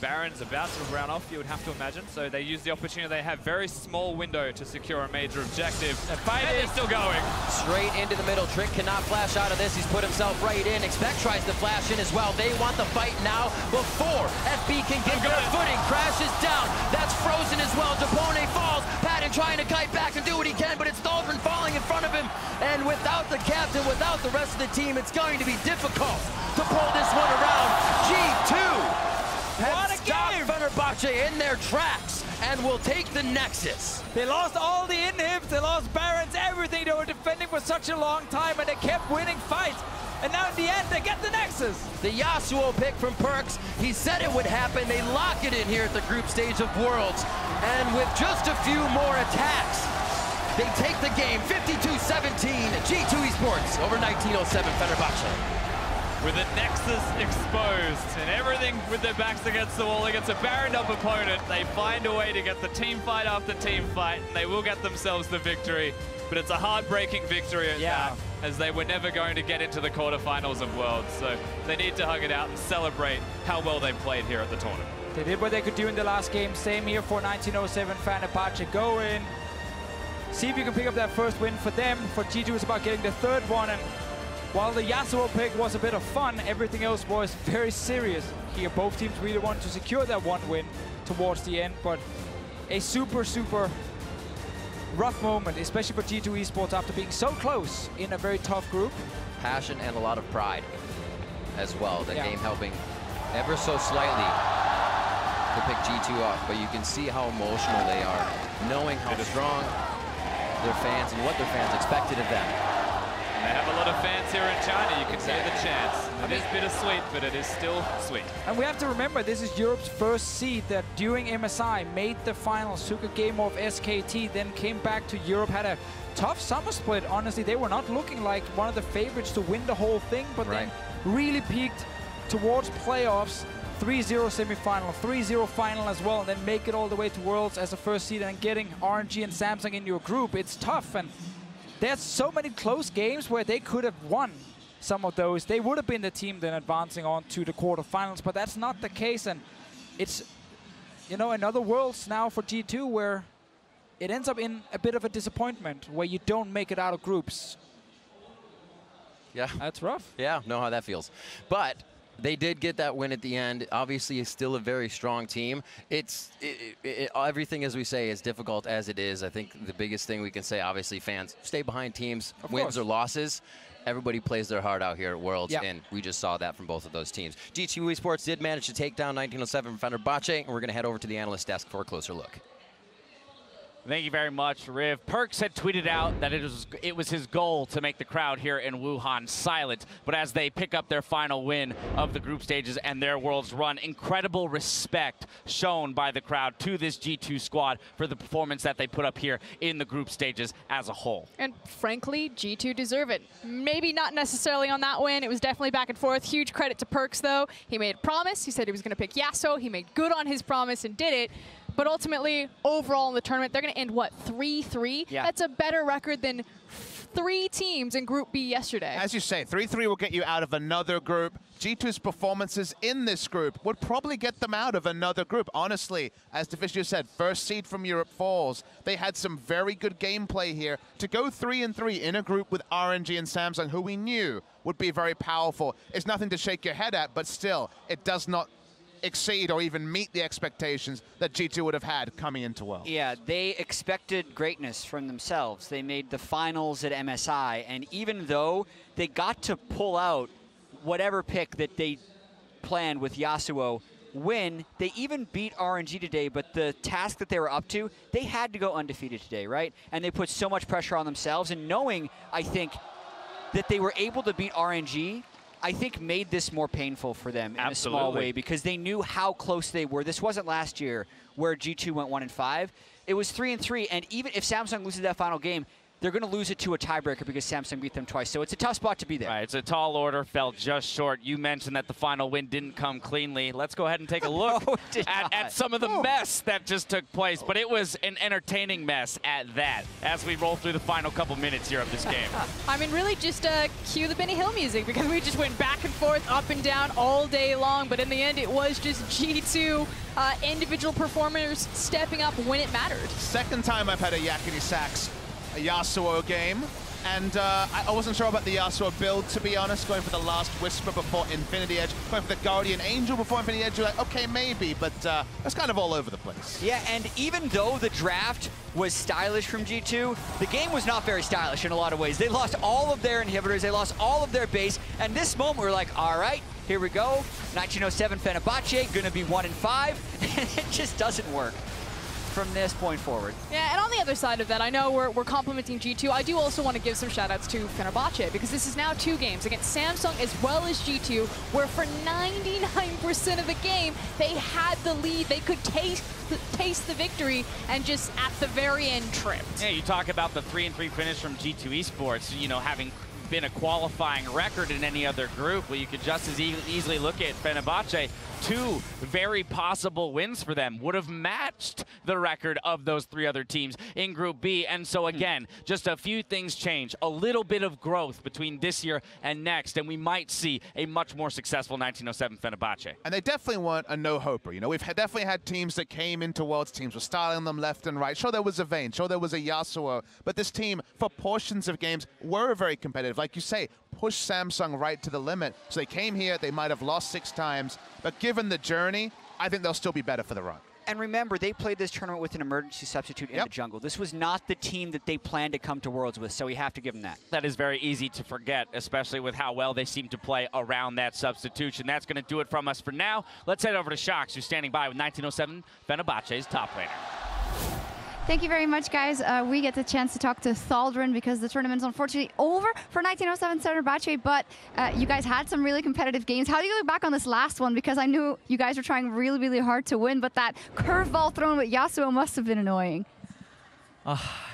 Baron's about to run off, you would have to imagine, so they use the opportunity. They have very small window to secure a major objective. The fight is still going. Straight into the middle. Trick cannot flash out of this. He's put himself right in. Expect tries to flash in as well. They want the fight now before FB can get their footing. Crashes down. That's frozen as well. Japone falls. Padden trying to kite back and do what he can, but it's Thaldrin falling in front of him. And without the captain, without the rest of the team, it's going to be difficult to pull this one around. G2 has stopped Fenerbahçe in their tracks and will take the Nexus. They lost all the inhibs, they lost Barons, everything. They were defending for such a long time, and they kept winning fights. And now in the end, they get the Nexus. The Yasuo pick from Perkz, he said it would happen. They lock it in here at the group stage of Worlds. And with just a few more attacks, they take the game 52-17. G2 Esports over 1907 Fenerbahçe. With the Nexus exposed and everything with their backs against the wall against a Baron up opponent, they find a way to get the team fight after team fight, and they will get themselves the victory. But it's a heartbreaking victory at that, as they were never going to get into the quarterfinals of Worlds. So they need to hug it out and celebrate how well they played here at the tournament. They did what they could do in the last game. Same here for 1907 Fenerbahçe. Go in, see if you can pick up that first win for them. For G2, it's about getting the third one. And while the Yasuo pick was a bit of fun, everything else was very serious here. Both teams really wanted to secure that one win towards the end, but a super, super rough moment, especially for G2 Esports after being so close in a very tough group. Passion and a lot of pride as well. The game helping ever so slightly to pick G2 off, but you can see how emotional they are, knowing how strong their fans and what their fans expected of them. They have a lot of fans here in China. You can hear the chants. It is bittersweet, but it is still sweet. And we have to remember, this is Europe's first seed that during MSI made the finals, took a game off SKT, then came back to Europe, had a tough summer split. Honestly, they were not looking like one of the favorites to win the whole thing, but then really peaked towards playoffs. 3-0 semi-final, 3-0 final as well, and then make it all the way to Worlds as a first seed, and getting RNG and Samsung in your group. It's tough, and there's so many close games where they could have won some of those. They would have been the team then advancing on to the quarterfinals, but that's not the case. And it's, you know, another Worlds now for G2 where it ends up in a bit of a disappointment where you don't make it out of groups. Yeah. That's rough. Yeah, know how that feels. But they did get that win at the end. Obviously, it's still a very strong team. Everything, as we say, as difficult as it is, I think the biggest thing we can say, obviously, fans, stay behind teams, wins or losses. Everybody plays their heart out here at Worlds, and we just saw that from both of those teams. G2 Esports did manage to take down 1907 Fenerbahçe, and we're going to head over to the analyst desk for a closer look. Thank you very much, Riv. Perkz had tweeted out that it was his goal to make the crowd here in Wuhan silent, but as they pick up their final win of the group stages and their Worlds run, incredible respect shown by the crowd to this G2 squad for the performance that they put up here in the group stages as a whole. And frankly, G2 deserve it. Maybe not necessarily on that win. It was definitely back and forth. Huge credit to Perkz, though. He made a promise. He said he was going to pick Yasuo. He made good on his promise and did it. But ultimately, overall in the tournament, they're going to end, what, 3-3? Yeah. That's a better record than 3 teams in Group B yesterday. As you say, 3-3 will get you out of another group. G2's performances in this group would probably get them out of another group. Honestly, as Deficio said, first seed from Europe falls. They had some very good gameplay here. To go 3-3 in a group with RNG and Samsung, who we knew would be very powerful, is nothing to shake your head at, but still, it does not exceed or even meet the expectations that G2 would have had coming into Worlds. Yeah, they expected greatness from themselves. They made the finals at MSI, and even though they got to pull out whatever pick that they planned with Yasuo win, they even beat RNG today, but the task that they were up to, they had to go undefeated today, right? And they put so much pressure on themselves, and knowing, I think, that they were able to beat RNG, I think made this more painful for them in a small way, because they knew how close they were. This wasn't last year where G2 went 1-5. It was 3-3, and even if Samsung loses that final game, they're going to lose it to a tiebreaker because Samsung beat them twice. So it's a tough spot to be there. Right, it's a tall order, fell just short. You mentioned that the final win didn't come cleanly. Let's go ahead and take a look at some of the mess that just took place. But it was an entertaining mess at that as we roll through the final couple minutes here of this game. I mean, really just cue the Benny Hill music, because we just went back and forth, up and down all day long. But in the end, it was just G2 individual performers stepping up when it mattered. Second time I've had a Yakety Sax a Yasuo game, and I wasn't sure about the Yasuo build, to be honest, going for the last Whisper before Infinity Edge, going for the Guardian Angel before Infinity Edge. You're like, okay, maybe, but that's kind of all over the place. Yeah, and even though the draft was stylish from G2, the game was not very stylish in a lot of ways. They lost all of their inhibitors, they lost all of their base, and this moment we're like, all right, here we go, 1907 Fenerbahçe, gonna be 1-5, and it just doesn't work from this point forward. Yeah, and on the other side of that, I know we're complimenting G2. I do also want to give some shout-outs to Fenerbahçe, because this is now 2 games against Samsung as well as G2, where for 99% of the game, they had the lead. They could taste the victory, and just at the very end tripped. Yeah, you talk about the 3-3 finish from G2 Esports, you know, having been a qualifying record in any other group. Well, you could just as easily look at Fenerbahçe. 2 very possible wins for them would have matched the record of those 3 other teams in Group B. And so again, just a few things change. A little bit of growth between this year and next, and we might see a much more successful 1907 Fenerbahçe. And they definitely weren't a no-hoper. You know, we've definitely had teams that came into Worlds, teams were styling them left and right. Sure, there was a Zven, sure, there was a Yasuo, but this team, for portions of games, were very competitive. Like you say, push Samsung right to the limit. So they came here, they might have lost 6 times, but given the journey, I think they'll still be better for the run. And remember, they played this tournament with an emergency substitute in the jungle. This was not the team that they planned to come to Worlds with, so we have to give them that. That is very easy to forget, especially with how well they seem to play around that substitution. That's going to do it from us for now. Let's head over to Shox, who's standing by with 1907 Fenerbahçe's top laner. Thank you very much, guys. We get the chance to talk to Thaldrin because the tournament's unfortunately over for 1907 Fenerbahçe, but you guys had some really competitive games. How do you look back on this last one? Because I knew you guys were trying really, really hard to win, but that curveball thrown with Yasuo must have been annoying.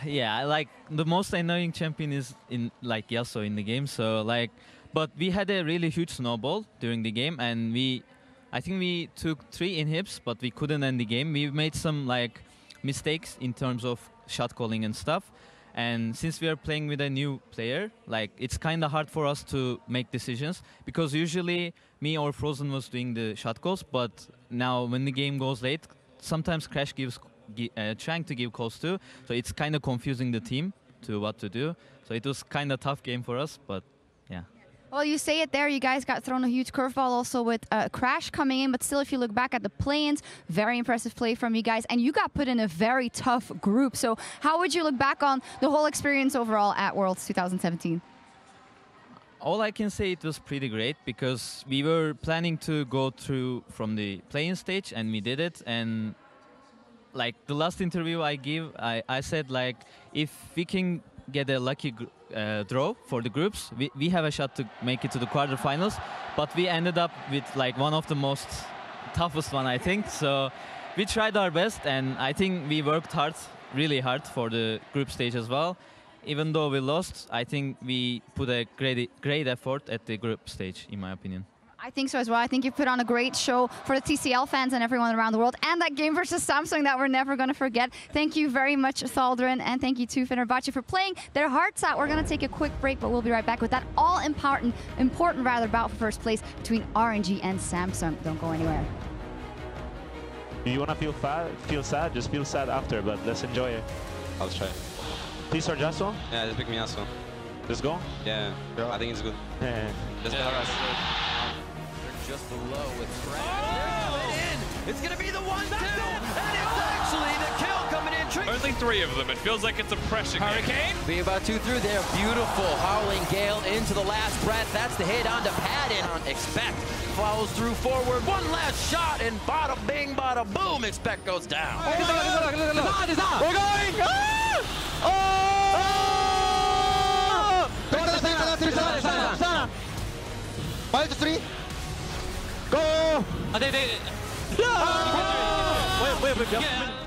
Yeah, like the most annoying champion is in like Yasuo in the game. So like, but we had a really huge snowball during the game, and I think we took 3 inhibs, but we couldn't end the game. We made some like mistakes in terms of shot calling and stuff, and since we are playing with a new player, like it's kind of hard for us to make decisions, because usually me or Frozen was doing the shot calls, but now when the game goes late, sometimes Crash gives trying to give calls too, so it's kind of confusing the team to what to do. So it was kind of tough game for us, but yeah. Well, you say it there, you guys got thrown a huge curveball also with Crash coming in, but still, if you look back at the play-ins, very impressive play from you guys, and you got put in a very tough group. So how would you look back on the whole experience overall at Worlds 2017? All I can say, it was pretty great, because we were planning to go through from the play-in stage, and we did it, and like the last interview I give, I said like if we can get a lucky draw for the groups, we have a shot to make it to the quarterfinals. But we ended up with like one of the most toughest one, I think. So we tried our best, and I think we worked hard, really hard for the group stage as well. Even though we lost, I think we put a great effort at the group stage, in my opinion. I think so as well. I think you put on a great show for the TCL fans and everyone around the world. And that game versus Samsung that we're never going to forget. Thank you very much, Thaldrin, and thank you to Fenerbahçe for playing their hearts out. We're going to take a quick break, but we'll be right back with that important bout for first place between RNG and Samsung. Don't go anywhere. If you want to feel sad, just feel sad after, but let's enjoy it. I'll try. Please start Yasuo? Yeah, just pick me Yasuo. Let's go? Yeah, I think it's good. Yeah. Let's go. They're just below with Perkz. They're coming in. It's going to be the 1-2. And it's actually the kill coming in. Only 3 of them. It feels like it's a pressure Hurricane. Be about 2 through there. Beautiful Howling Gale into the last breath. That's the hit onto Padden. Expect follows through forward. One last shot, and bada bing, bada boom. Expect goes down. We're going! Tristana! 5 to 3. Go! Wait.